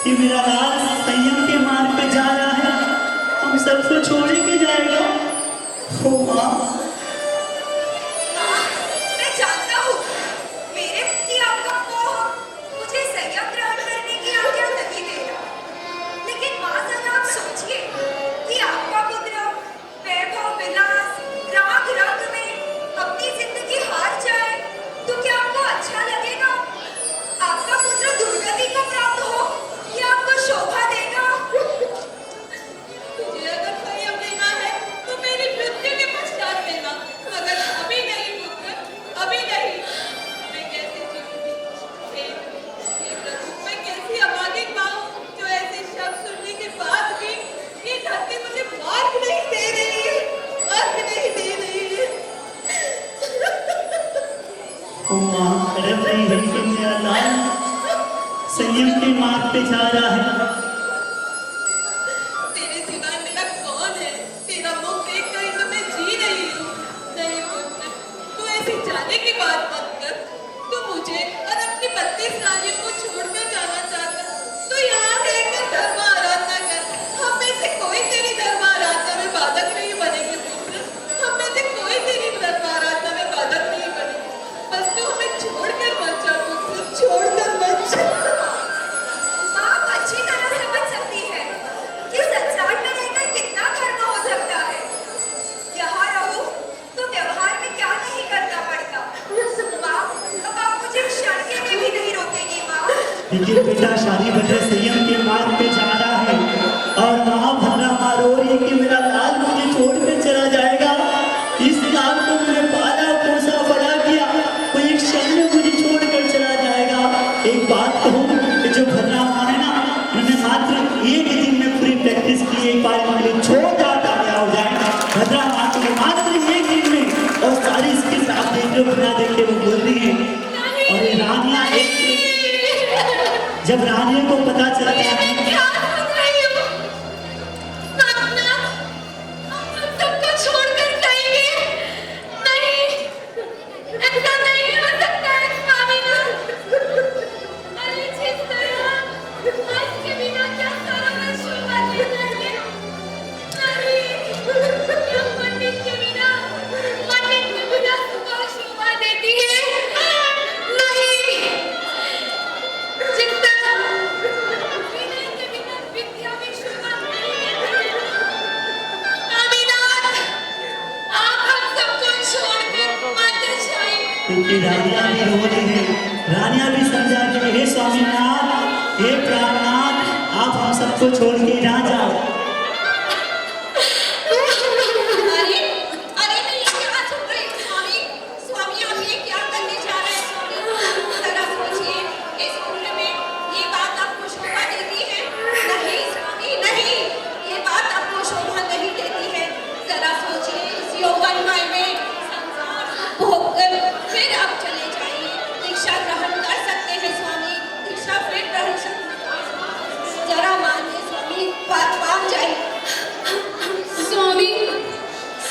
कि मेरा लाल संयम के मार्ग पे जा रहा है, हम सबको छोड़ के जाएगा। ओ माँ, मैं जानता हूँ मेरे प्रति आपका मोह मुझे संयम ग्रहण करने की आज्ञा नहीं दे रहा, लेकिन माँ जरा आप सोचिए कि आपका पुत्र वैभव विलास राग रंग में अपनी जिंदगी हार जाए तो क्या आपको अच्छा लगेगा? आपका पुत्र दुर्गति को प्राप्त हो या आपको शोभा देगा? मुझे अगर संयम लेना है तो मेरी मृत्यु के पश्चात लेना, मगर अभी नहीं पुत्र, अभी नहीं। मैं कैसे जीऊंगी? हे प्रभु, मैं कैसी अभागिन माँ हूँ जो ऐसे शब्द सुनने के बाद भी ये धरती मुझे मार्ग नहीं दे रही है, मार्ग नहीं दे रही है। ओ माँ तड़प रही है कि मेरा लाल संयम के मार्ग पे जा रहा है। तेरे सिवा मेरा कौन है? तेरा मुख देखकर ही तो मैं जी रही हूँ। नहीं पुत्र, तू ऐसी जाने की बात मत कर। तू मुझे और अपनी 32 रानियों को छोड़कर जाना चाहता तो यहाँ रहकर धर्म आराधना कर। हम में से कोई तेरी धर्म आराधना में बाधक नहीं बनेगी पुत्र, हम में से कोई तेरी धर्म आराधना में बाधक नहीं बनेगी। बस तू हमें छोड़कर मत जा पुत्र, छोड़कर मत जा। माँ अच्छी तरह समझ सकती है कि संसार में रहकर कितना धर्म हो सकता है। यहाँ रहो तो व्यवहार में क्या नहीं करना पड़ता। माँ, अब आप मुझे क्षण के लिए भी नहीं रोकेगी माँ। लेकिन बेटा शादी भद्र संयम के मार्ग पे जा रहा है और माँ भद्रा माँ रो रही है कि मेरा लाल मुझे छोड़कर चला जाएगा। इस लाल को मैंने पाला पोसा बड़ा किया, वो एक क्षण में मुझे छोड़कर चला जाएगा। एक बात कहूँ कि जो भद्रा माँ है ना, उन्होंने मात्र एक दिन में पूरी प्रैक्टिस की, एक बार के लिए छोड़ जाता क्या हो जाएगा। भद्रा माँ को मात्र एक दिन में और सारी इसके साथ देख लो बिना देखे वो बोल रही है। और ये रानियाँ जब रानियों को पता चलता है क्या सोच रही हो? सपना, हम सबको छोड़कर जाएंगे? नहीं, ऐसा नहीं हो सकता है स्वामीनाथ। अरे जिस तरह आज के बिना क्या सारा मन शोभा देता है? नहीं, क्या पंडित के बिना सुबह शोभा देती है? नहीं, जिस तरह विनय के बिना विद्या में शोभा नहीं देती है। स्वामीनाथ, आप हम सबको छोड़कर मत जाइए। क्योंकि रानियाँ भी रो रही है, रानियाँ भी समझा कि हे स्वामीनाथ, हे प्राणनाथ, आप हम सबको छोड़ के ना जाओ। अरे अरे मैं ये क्या सुन रही हूँ स्वामी? स्वामी आप ये क्या करने जा रहे हैं स्वामी? जरा सोचिए, इस उम्र में ये बात आपको शोभा देती है? नहीं स्वामी नहीं, ये बात आपको शोभा नहीं देती है। जरा सोचिए, इस यौवनमय में संसार भोग कर फिर आप चले जाइए। दीक्षा ग्रहण कर सकते हैं स्वामी, दीक्षा फिर ग्रहण सकते हैं। जरा मानिए स्वामी, बात मान जाइए। स्वामी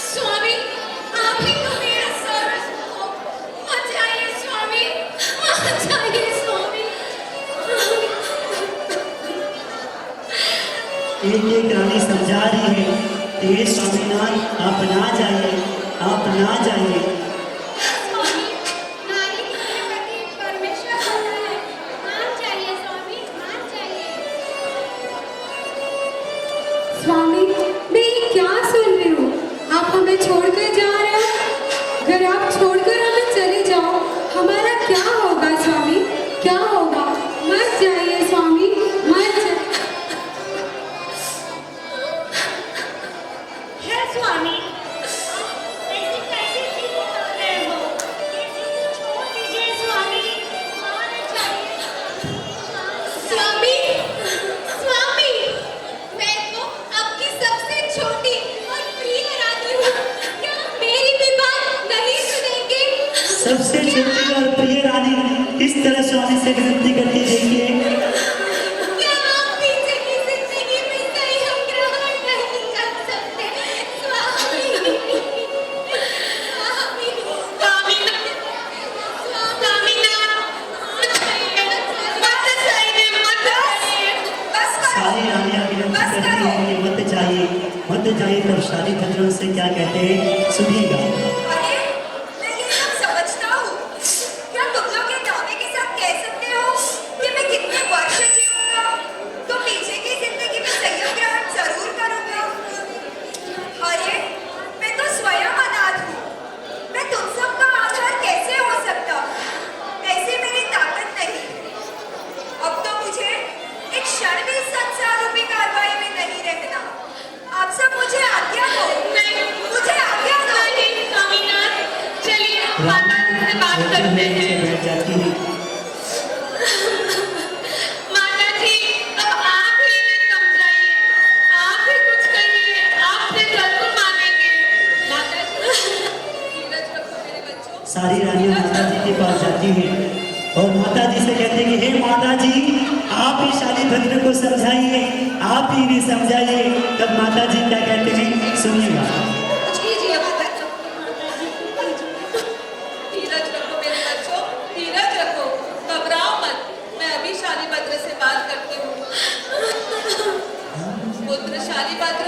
स्वामी, आप ही तो मेरा सर्वस्व हो। मत जाइए स्वामी, मत जाइए स्वामी। एक एक रानी समझा रही है कि हे स्वामीनाथ, आप ना जाइए, आप ना जाइए। स्वामी, नारी के प्रति परमेश्वर होता है, मान जाइए स्वामी, मान जाइए। स्वामी, मैं ये क्या सुन रही हूँ? आप हमें छोड़कर जा रहे हो? अगर आप छोड़कर हमें चले जाओ, हमारा क्या होगा स्वामी? क्या होगा? मत जाइए स्वामी, मत जाइए। है स्वामी, ऐसी कैसी जिद कर रहे हो? ये जिद छोड़ दीजिए स्वामी, मान जाइए स्वामी स्वामी, मैं तो आपकी सबसे छोटी और प्रिय रानी हूँ। क्या मेरी भी बात नहीं सुनेंगे? सबसे छोटी और प्रिय रानी इस तरह स्वामी से विनती करती देखिए। क्या आप पीछे की जिंदगी में संयम ग्रहण नहीं कर सकते? स्वामी कहते हैं, सुनिएगा। अरे मैं ये सब समझता हूँ। क्या तुम लोग ये दावे के साथ कह सकते हो कि मैं कितने वर्ष जीऊंगा तो पीछे की जिंदगी में संयम ग्रहण जरूर करूंगा? अरे मैं तो स्वयं अनाथ हूँ। मैं तुम सबका आधार कैसे हो सकता? ऐसी मेरी ताकत नहीं। अब तो मुझे एक क्षण भी संसार रूपी कार्रवाई में नहीं रहना। आप सब मुझे आज्ञा दो। नहीं, मुझे आज्ञा दो। नहीं, स्वामीनाथ, चलिए माता से बात करते हैं। बैठ जाती है। माता जी, अब आप ही इन्हें समझाइए। आप ही कुछ कहिए। आपसे जरूर मानेंगे। माता जी, धीरज रखो मेरे बच्चों। सारी रानियां माता जी के पास जाती हैं और माता जी से कहते हैं कि हे माता जी, आप ही शालीभद्र को समझाइए, आप ही इन्हें समझाइए। तब माता जी क्या कहते हैं, सुनिएगा। कीजिए माता जी। धीरज रखो मेरे बच्चों, धीरज रखो, घबराओ मत। मैं अभी शालीभद्र से बात करती हूँ। पुत्र शालीभद्र,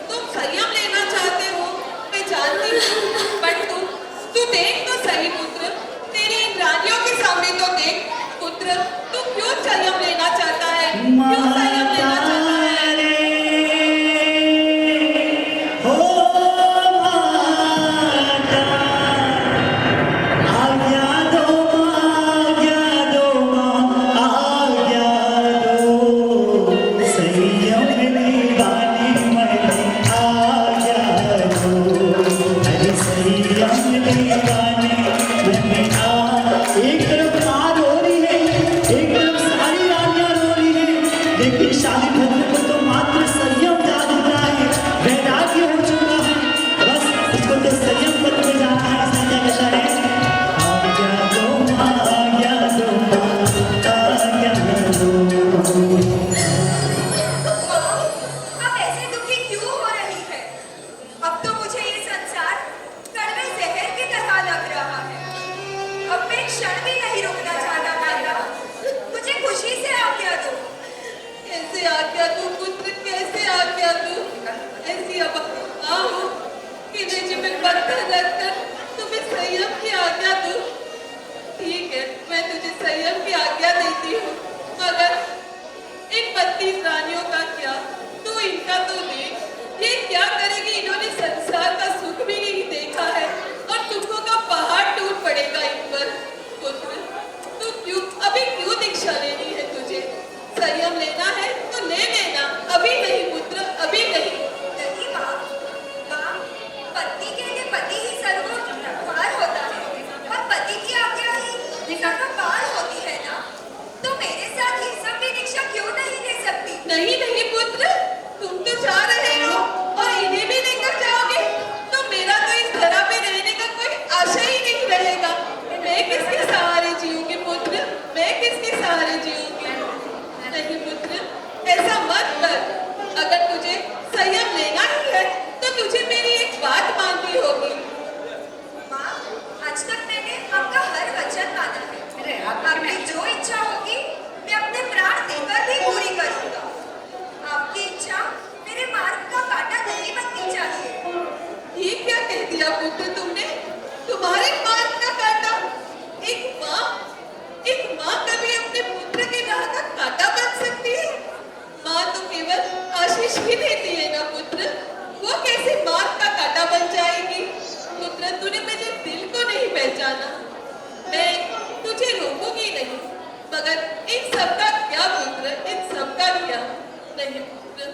तुम संयम लेना चाहते हो, मैं जानती हूँ, पर तू देख तो सही पुत्र, तेरी इन रानियों के सामने तो देख पुत्र, तू क्यों संयम लेना चाहता है? क्यों संयम लेना चाहता है? हो माता, आज्ञा दो माँ, आज्ञा दो, संयम निभाने में आज्ञा दो, अरे संयम निभाने में एक तरफ माँ रो रही है, एक तरफ सारी रानियां रो रही है, लेकिन शालीभद्र को तो मात्र संयम याद होता है, वैराग्य हो चुका है, बस उसको तो संयम पद में जाना है। इसलिए क्या कहता है, आज्ञा दो माँ, आज्ञा दो माँ, आज्ञा दो। अब ऐसे दुखी क्यों हो रही है? अब तो मुझे ये संसार कड़वे जहर की तरह लग रहा है। अब मैं एक क्षण भी नहीं रुकना चाहता माता। मुझे खुशी से आज्ञा दो। कैसे आज्ञा दूं पुत्र, कैसे आज्ञा दूं? ऐसी अब हूँ कि निज में पत्थर लगकर तुम्हें संयम की आज्ञा दूं। ठीक है, मैं तुझे संयम की आज्ञा देती हूँ, मगर इन 32 रानियों का क्या? तू इनका तो देख, ये क्या करेगी? इन्होंने संसार का सुख भी नहीं देखा है और दुखों का पहाड़ टूट पड़ेगा इन पर। पुत्र, तू क्यों दीक्षा लेनी है? तुझे संयम लेना है तो ले लेना, अभी नहीं पुत्र, अभी नहीं। नहीं माँ, पत्नी के लिए पति ही सर्वोपरि होता है और पति की आज्ञा ही सर्वोपरि होती है ना। तो मेरे साथ ये सब भी दीक्षा क्यों नहीं ले सकती? नहीं नहीं पुत्र, तुम तो जा रहे हो और इन्हें भी लेकर जाओगे तो मेरा तो इस धरा पे रहने का कोई आशा ही नहीं रहेगा। मैं किसके सहारे जीऊंगी पुत्र, मैं किसके सहारे जीऊंगी? नहीं पुत्र, ऐसा मत कर। अगर तुझे संयम लेना ही है तो तुझे मेरी एक बात माननी होगी। माँ, आज तक मैंने आपका हर वचन माना है। आपकी जो इच्छा होगी मैं अपने प्राण देकर भी पूरी करूंगा। आपकी इच्छा मेरे मार्ग का कांटा नहीं बननी चाहिए। ये क्या कह दिया पुत्र तुमने? तुम्हारे मार्ग का कांटा? एक माँ कभी अपने पुत्र के राह का कांटा बन सकती है? माँ तो केवल आशीष ही देती है ना पुत्र, वो कैसे मार्ग का कांटा बन जाएगी? पुत्र, तूने मेरे दिल को नहीं पहचाना। मैं तुझे रोकूंगी नहीं, मगर इन सब का क्या पुत्र, इन सब का क्या? नहीं पुत्र,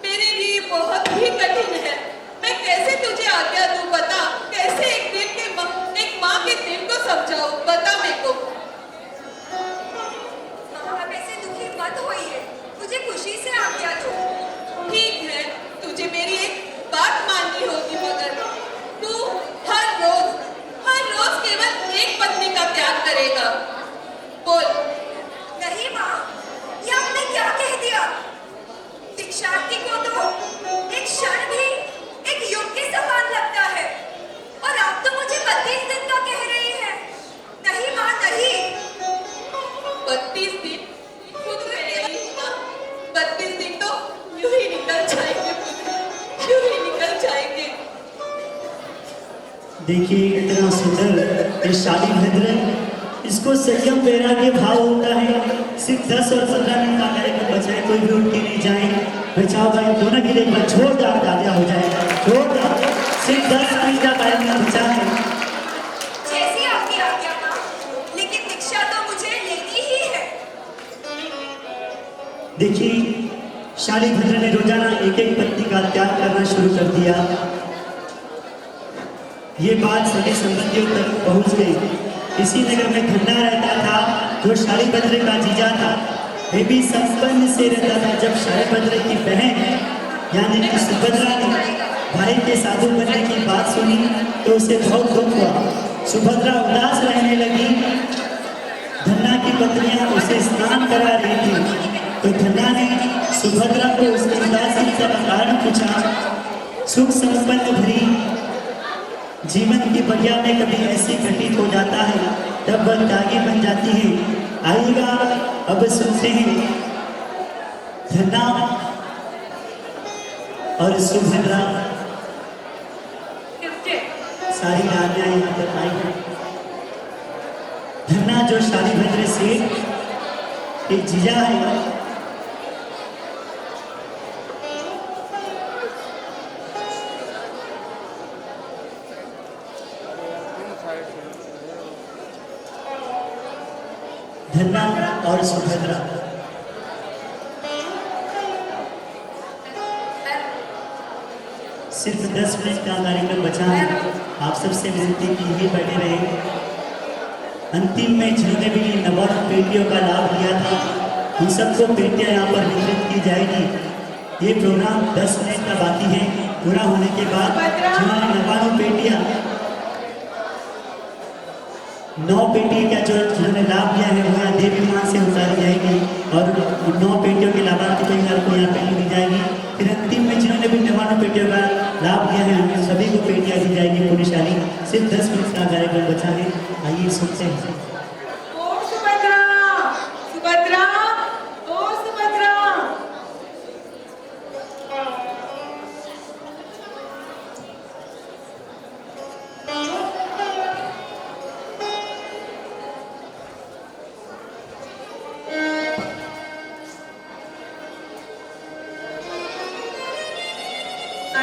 मेरे लिए बहुत ही कठिन है। मैं कैसे तुझे आज्ञा दूं बता? कैसे एक माँ के दिल को समझाऊं? बता मेरे को। आप ऐसे दुखी मत होइए, मुझे खुशी से आज्ञा दो। ठीक है, तुझे मेरी एक बात माननी होगी, मगर तू हर रोज केवल एक पत्नी का त्याग करेगा। बोल। नहीं माँ, ये आपने क्या कह दिया? दीक्षार्थी को तो एक क्षण भी एक युग के समान लगता है। देखिए इतना सुंदर ये शाली भद्र, इसको संयम पैरा के भाव होता है। सिर्फ 10 और 15 मिनट का कार्यक्रम बचा है, कोई भी उठ के नहीं जाए। बचाओ भाई दोनों के लिए एक बार जोरदार तालियां हो जाए, जोरदार। सिर्फ 10 मिनट का कार्यक्रम बचा है। जैसी आपकी आज्ञा माँ, लेकिन दीक्षा तो मुझे लेनी ही है। देखिए शाली भद्र ने रोजाना एक एक पत्नी का त्याग करना शुरू कर दिया। ये बात सभी संबंधियों तक पहुंच गई। इसी नगर में धन्ना रहता था जो शाली भद्र का जीजा था। वे भी संपन्न से रहता था। जब शाली भद्र की बहन यानी कि सुभद्रा ने भाई के साधु बनने की बात सुनी तो उसे बहुत दुख हुआ। सुभद्रा उदास रहने लगी। धन्ना की पत्नियां उसे स्नान करा रही थी तो धन्ना ने सुभद्रा को उसकी उदासीनता का कारण पूछा। सुख संपन्न भरी जीवन की बगिया में कभी ऐसी घटित हो जाता है, तब वह त्यागी बन जाती है। आइएगा अब सुनते हैं धन्ना और सुभद्रा सारी कहानियां यहाँ तक आई हैं। धन्ना जो शाली भद्र से एक जीजा है, धन्ना और सुभद्रा। सिर्फ 10 मिनट का कार्यक्रम बचा है। आप सबसे विनती की ही बैठे रहे। अंतिम में जिन्होंने भी नवान पेटियों का लाभ लिया था उन सबको पेटियां यहाँ पर वितरित की जाएगी। ये प्रोग्राम 10 मिनट का बाकी है। पूरा होने के बाद जिन्होंने नवान पेटियां 9 पेटी का जो जिन्होंने लाभ लिया है वह देवी मां से उतारी जाएगी और 9 पेटियों के लाभार्थी को यहाँ पेटी दी जाएगी। फिर अंतिम में जिन्होंने भी 99 पेटियों का लाभ लिया है उन सभी को पेटियां दी जाएगी पूरी शाली। सिर्फ 10 मिनट का कार्यक्रम बचा है। आइए सुनते हैं। ओ सुभद्रा, सुभद्रा, ओ सुभद्रा।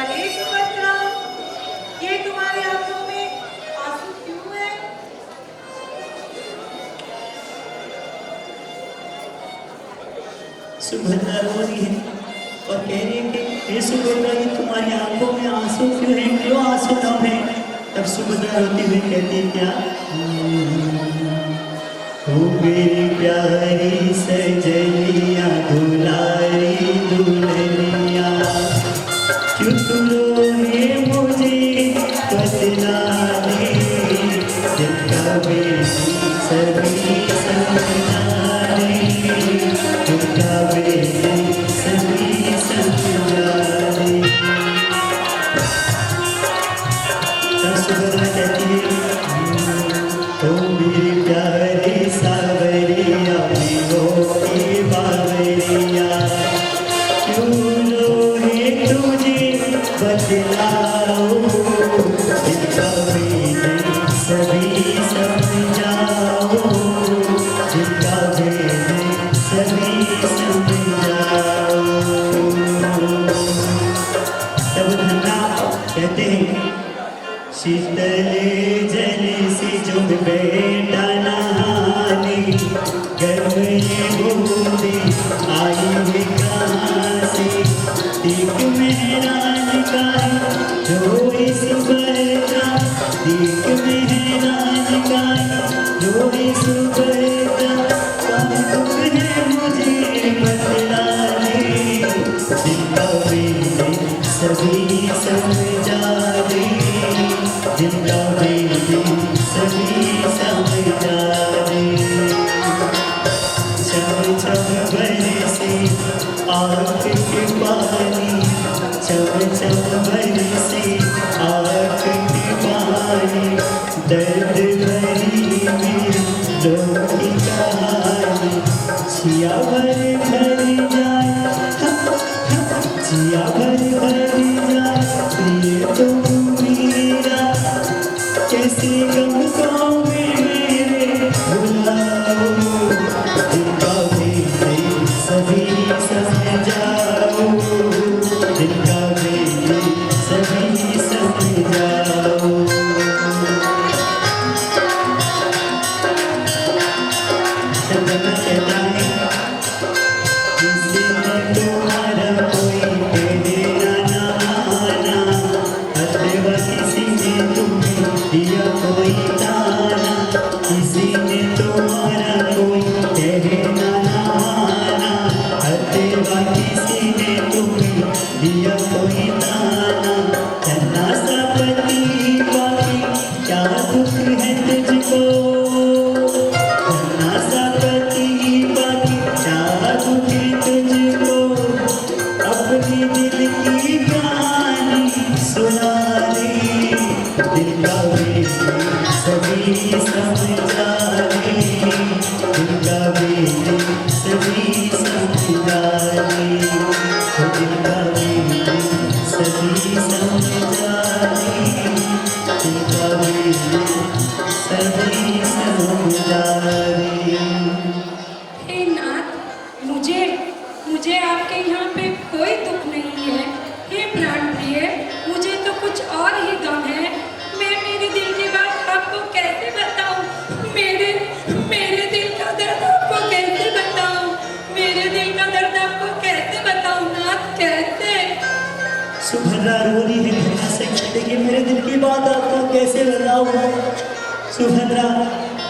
अरे सुभद्रा, ये तुम्हारी आंखों में आंसू क्यों है? सुभद्रा रो रही है और कह रही है कि हे सुभद्रा ये तुम्हारी आंखों में आंसू क्यों है, क्यों आंसू कम है? तब सुभद्रा रोती हुई कहती है क्या, ओ मेरी प्यारी सजनिया दुलारी दुल्हनिया, क्यों तू रोए मुझे बतला दे, जिनका मेरी सभी समझा दे, जिनका मेरी सभी समझा दे। तब सुभद्रा कहती है ओ मेरी प्यारी सावरिया हो की बावरिया, क्यों रोए तुझे बतलाओ, जिनका मेरे सभी समझाओ, जिनका मेरे सभी समझाओ। तब धन्ना कहते हैं शीतल जल से जो बेटा नहाने, गर्व ये बूंदे आई हुई कहाँ से, एक मेहरान का है जो इस पर था, एक मेहरान का है जो इस पर था, कब दुख है मुझे बतला दे, जिनका मेरे सभी समझा दे, जिनका मेरे सभी समझा दे। चम चम बरसे आँख के पानी, चम चम बरसे आँख के पानी, दर्द भरी मेरी लोग की कहानी, जिया भर जाए, जिया भर जाए प्रिय तुम मेरा, किसी गम को भी मेरे भुलाओ, दिल का बेदर्द सभी समझाओ, दिल का बेदर्द सभी समझाओ। सपना कहता है जिसने तुम्हारा कोई तेरे ना आना, अथवा किसी ने तुम्हें दिया कोई ताना, किसी ने तुम्हारा कोई तेरे ना आना, अथवा किसी ने तुम्हें दिया कोई ताना। चन्ना सा पति बाकी क्या दुख है तुझको, चन्ना सा पति बाकी क्या दुख है तुझको, अपनी दिल की कहानी सुना दे, दिल का बेदर्द सभी समझा दे, दिल का बेदर्द सभी समझा दे, दिल का बेदर्द सभी समझा दे, दिल का बेदर्द सभी समझा दे। हे नाथ, मुझे मुझे आपके यहाँ पे कोई दुख नहीं है। हे प्राण प्रिय, मुझे तो कुछ और ही गम है। मैं मेरे दिल की बात आपको कैसे बताऊं? मेरे मेरे दिल का दर्द आपको कैसे बताऊं? मेरे दिल का दर्द आपको कैसे बताऊं नाथ, कैसे? सुभद्रा रो रही है धन्ना से कहते कि मेरे दिल की बात आपको कैसे बताऊं। सुभद्रा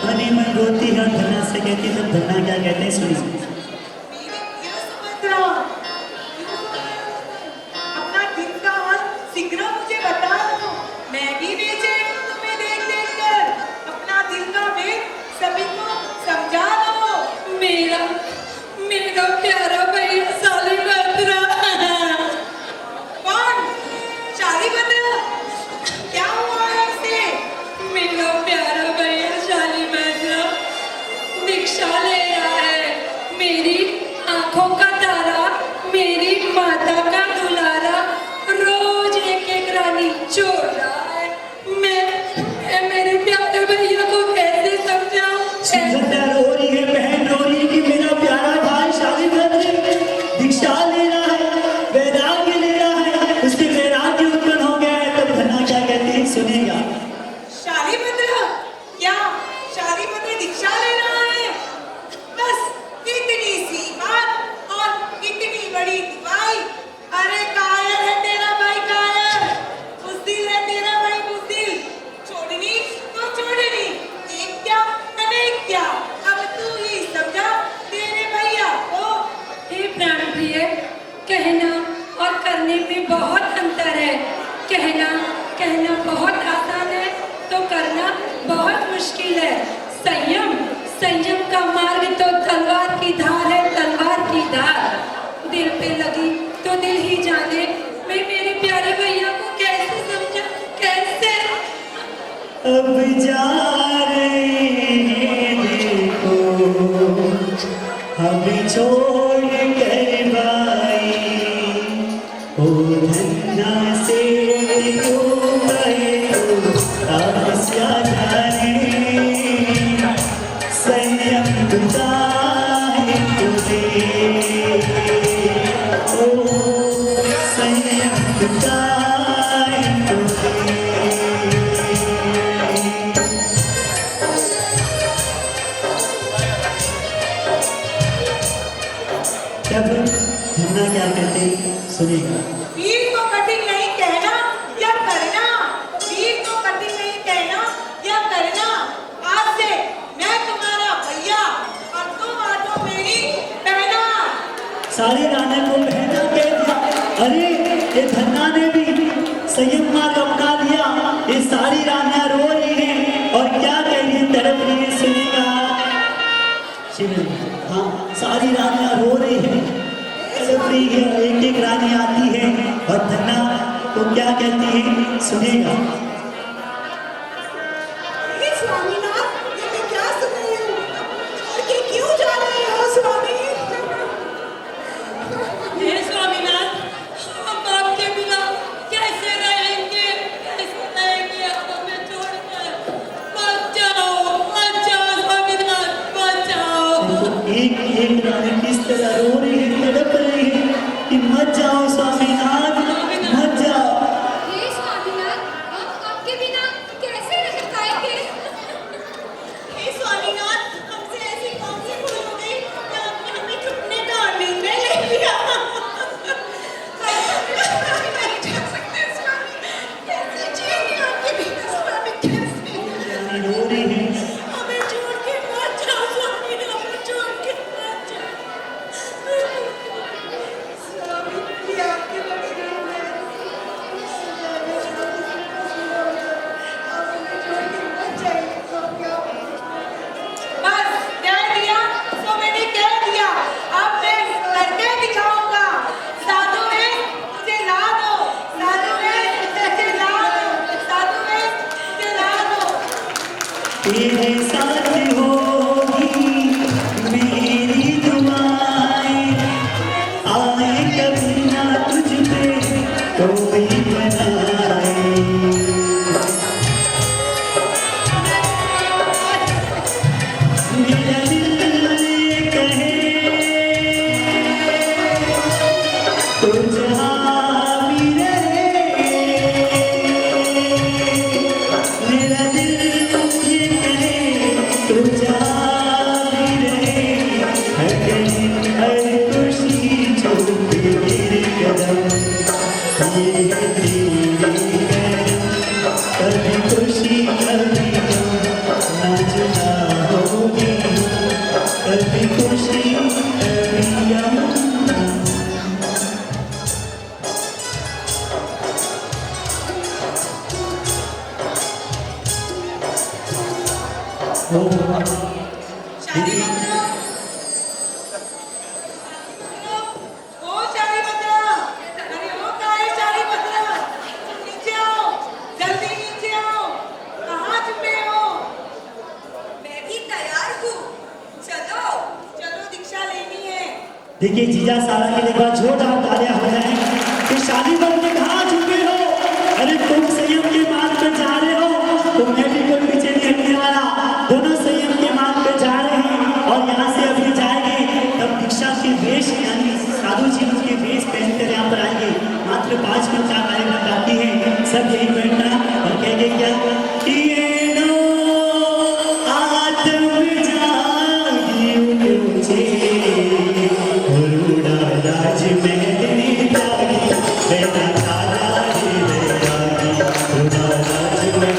मनी मन रोती है और धन्ना से कहती है, तब धन्ना क्या कहते हैं सुनिए। सुभद्रा, अपना दिल का हाल शीघ्र मुझे बता दो। मैं भी बेचैन हूं तुम्हें देख देख कर। अपना दिल का वेग सभी को समझा दो। मेरा मेरा प्यारा भैया शालीभद्रा। कौन? शालीभद्रा? क्या हुआ है उसे? मेरा प्यारा भैया शालीभद्रा दीक्षा ले रहा है। मेरी आंखों का तारा, मेरी माता का दुलारा, रोज एक एक रानी छोड़ रहा है। मैं मेरे प्यारे भैया को कैसे समझाऊं? सुभद्रा रो रही है, बहन रो रही है कि मेरा प्यारा भाई शालीभद्र दीक्षा ले रहा है, वैराग्य ले रहा है, उसके वैराग्य उत्पन्न हो गया है। तब धन्ना क्या कहती है सुनेगा। शालीभद्रा? क्या शालीभद्र दीक्षा ले रहा है? बस इतनी सी बात और इतनी बड़ी दुआई। अरे कायर है तेरा भाई, कायर। बुज़दिल है तेरा भाई, बुज़दिल। छोड़नी तो छोड़नी, एक क्या अनेक क्या। अब तू ही समझा तेरे भैया को। हे प्राण प्रिय, कहना और करने में बहुत अंतर है। कहना बहुत आसान है तो करना बहुत मुश्किल है। संयम का मार्ग तो तलवार की धार है, तलवार की धार। दिल पे लगी तो दिल ही जाने। मैं मेरे प्यारे भैया को कैसे समझा, कैसे? अब जा रहे हैं देखो, अब छोड़ कर भाई, ओ धन्ना से क्यों गए हो तापस्या जाने, संयम तुझा है तुझे, ओ संयम तुझा है तुझे। तब धन्ना क्या कहते सुनेगा। वीर को कठिन नहीं कहना या करना, वीर को कठिन नहीं कहना या करना। आज से मैं तुम्हारा भैया और तुम आजो मेरी बहना। सारी राना को बहना कह दिया। अरे ये धन्ना ने भी संयम मार्ग अपना लिया। ये सारी रानियां रो रही हैं और क्या कह रही है, तड़प रही है, सुनेगा। हाँ, सारी रानियां रो रही है, तड़प रही है। एक एक रानी आती है और धन्ना को क्या कहती है सुनेगा। हे स्वामीनाथ, ये मैं क्या सुन रही हूँ? छोड़ के क्यों जा रहे हो स्वामी? हे स्वामीनाथ, हम आपके बिना कैसे रहेंगे? कैसे रहेंगे आप हमें छोड़कर? तेरे साथ होगी मेरी दुआएं, आए कभी ना तुझ पे कोई बनाए। मेरा दिल ये कहे तो जहाँ भी रहे, मेरा दिल ये कहे तो जहाँ भी रहे, हर गली हर खुशी छूटे तेरे कदम, ये है तेरे करम, कभी खुशी कभी गम, ना जुदा होगी, कभी खुशी कभी गम। शादी पत्र ओ शादी पत्र, अरे वो कहाँ है शादी पत्र? नीचे आओ, जल्दी नीचे आओ, कहाँ छुपे हो? मैं भी तैयार हूँ, चलो। चलो दीक्षा लेनी है। देखिए जीजा सारा के लिए बात जोरदार तालियां हो जाए कि शादी बन कहाँ छुपे हो? अरे तुम संयम के मार्ग पर जा रहे हो तो मैं भी कोई पीछे नहीं हटने वाला। दोनों संयम के मार्ग पर जा रहे हैं और यहाँ से अभी जाएंगे तब दीक्षा के वेश यानी साधु जीवन के वेश पहनकर यहाँ पर आएंगे। मात्र 5 मिनट का कार्यक्रम बाकी है, सब यही बैठना और कहेंगे क्या कि ये नो आत्म जागी मुझे, उड़ा राज में जागी, बेटा राजा रे जागी, उड़ा राज में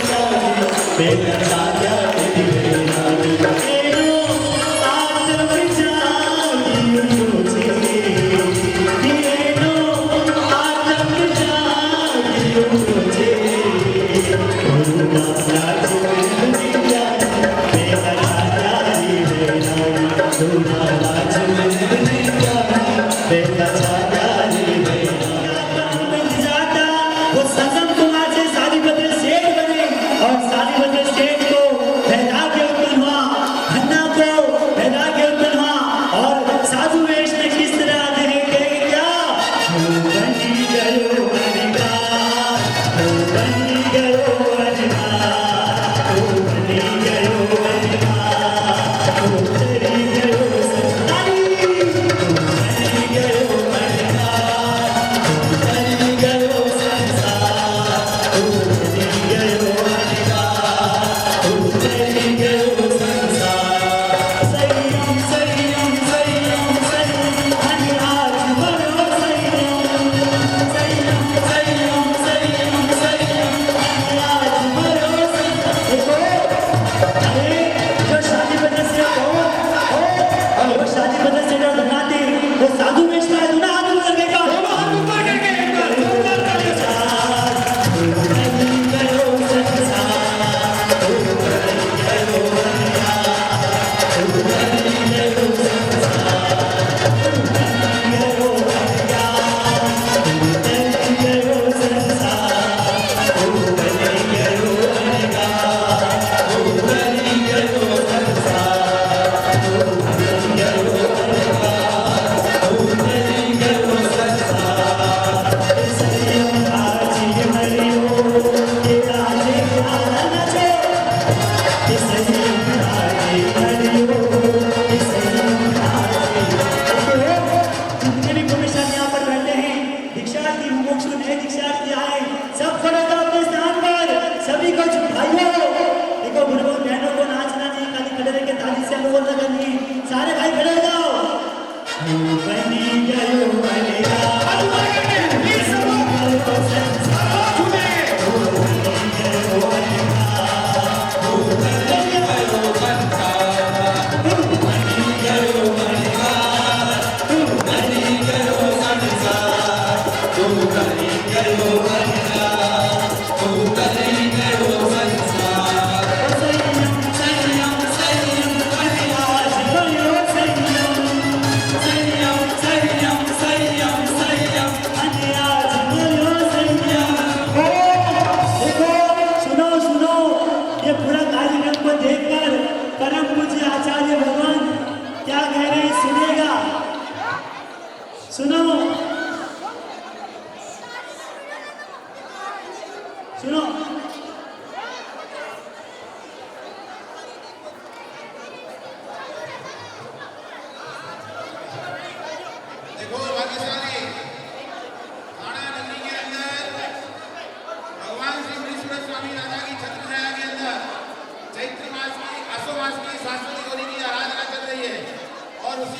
जागी, बेटा राजा रे जागी, ये नो आत्म जागी मुझे, ये नो आत्म जागी मुझे, उड़ा राज में जागी, बेटा राजा रे जागी, उड़ा राज में जागी, बेटा राजा रे जाता वो संगम कुमार से सारीभद्र सेठ बने और सारीभद्र सेठ को वैराग्य उत्पन्न हुआ, खन्ना को वैराग्य उत्पन्न हुआ और साधु वेश में किस तरह आते हैं कहेंगे क्या बनी गयो अनिका, बनी गयो अनिका, बनी गयो अनिका, तेरी गयो संसारी, बनी गयो अनिका, बनी गयो संसार, बनी गयो अनिका, बनी गयो संसार। संयम संयम संयम संयम हरि आज बनो संयम, संयम संयम संयम संयम हरि आज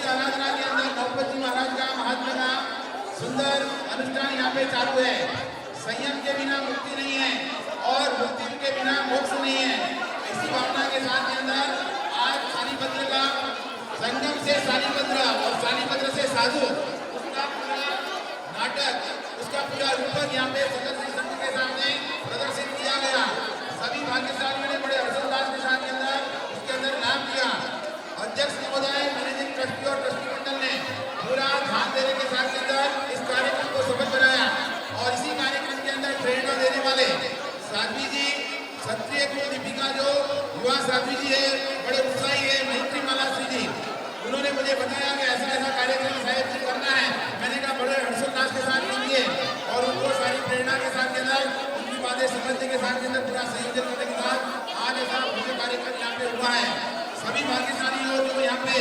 आराधना के अंदर द्रौपदी जी महाराज का महात्मा का सुंदर अनुष्ठान यहाँ पे चालू है। संयम के बिना मुक्ति नहीं है और मुक्ति के बिना मोक्ष नहीं है। इसी भावना के साथ के अंदर आज शालीभद्र का संगम से शालीभद्र और शालीभद्र से साधु उसका पूरा नाटक, उसका पूरा रूपक यहाँ पे सकल श्री संघ के सामने प्रदर्शित किया गया। सभी भाग्यशालियों ने बड़े हर्षोल्लास के साथ के अंदर उसके अंदर नाम दिया। अध्यक्ष महोदय, मैनेजिंग ट्रस्टी और ट्रस्टी मंडल ने पूरा ध्यान देने के साथ के अंदर इस कार्यक्रम को सफल बनाया और इसी कार्यक्रम के अंदर प्रेरणा देने वाले साध्वी जी, क्षत्रिय कुल दीपिका जो युवा साध्वी जी है, बड़े उत्साही है, मैत्री माला श्री जी, उन्होंने मुझे बताया कि ऐसा ऐसा कार्यक्रम साहेब जी करना है। मैंने कहा बड़े हर्षोल्लास के साथ करिए और उनको सारी प्रेरणा के साथ के अंदर उनकी बातें समझने के साथ के अंदर पूरा संयोजन करने के साथ आज ऐसा मुख्य कार्यक्रम यहाँ पे हुआ है। सभी भाग्यशाली लोग जो यहाँ पे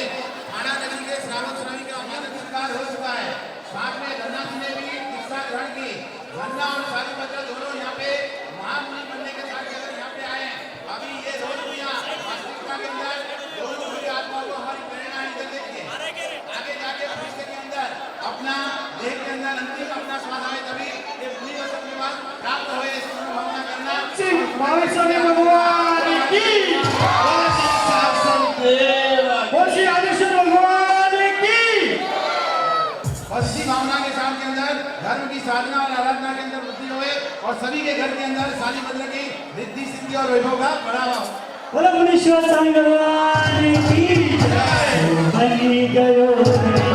थाना नगरी के श्रावण स्वामी का मानव सत्कार हो चुका है। साथ में धन्ना जी ने भी दीक्षा ग्रहण की। धन्ना और शालीभद्र दोनों यहाँ पे महामुनि बनने के साथ यहाँ पे आए हैं। अभी ये दोनों भैया वास्तविकता के अंदर दोनों भैया आत्मा को हमारी प्रेरणा ही दे देती है। आगे जाके भविष्य के अंदर अपना देह के अंदर अंतिम अपना स्वाद आए तभी ये मुनि का विवाह प्राप्त हो, इस भावना करना महावीर भगवान की बोल श्री राधेश्वर भगवान की। और इसी भावना के साथ के अंदर धर्म की साधना और आराधना के अंदर वृद्धि होए और सभी के घर के अंदर शालीभद्र की रिद्धि सिद्धि और वैभव का बढ़ावा हो। बोलो मुनीश्वर स्वामी भगवान की जय। बनी गयो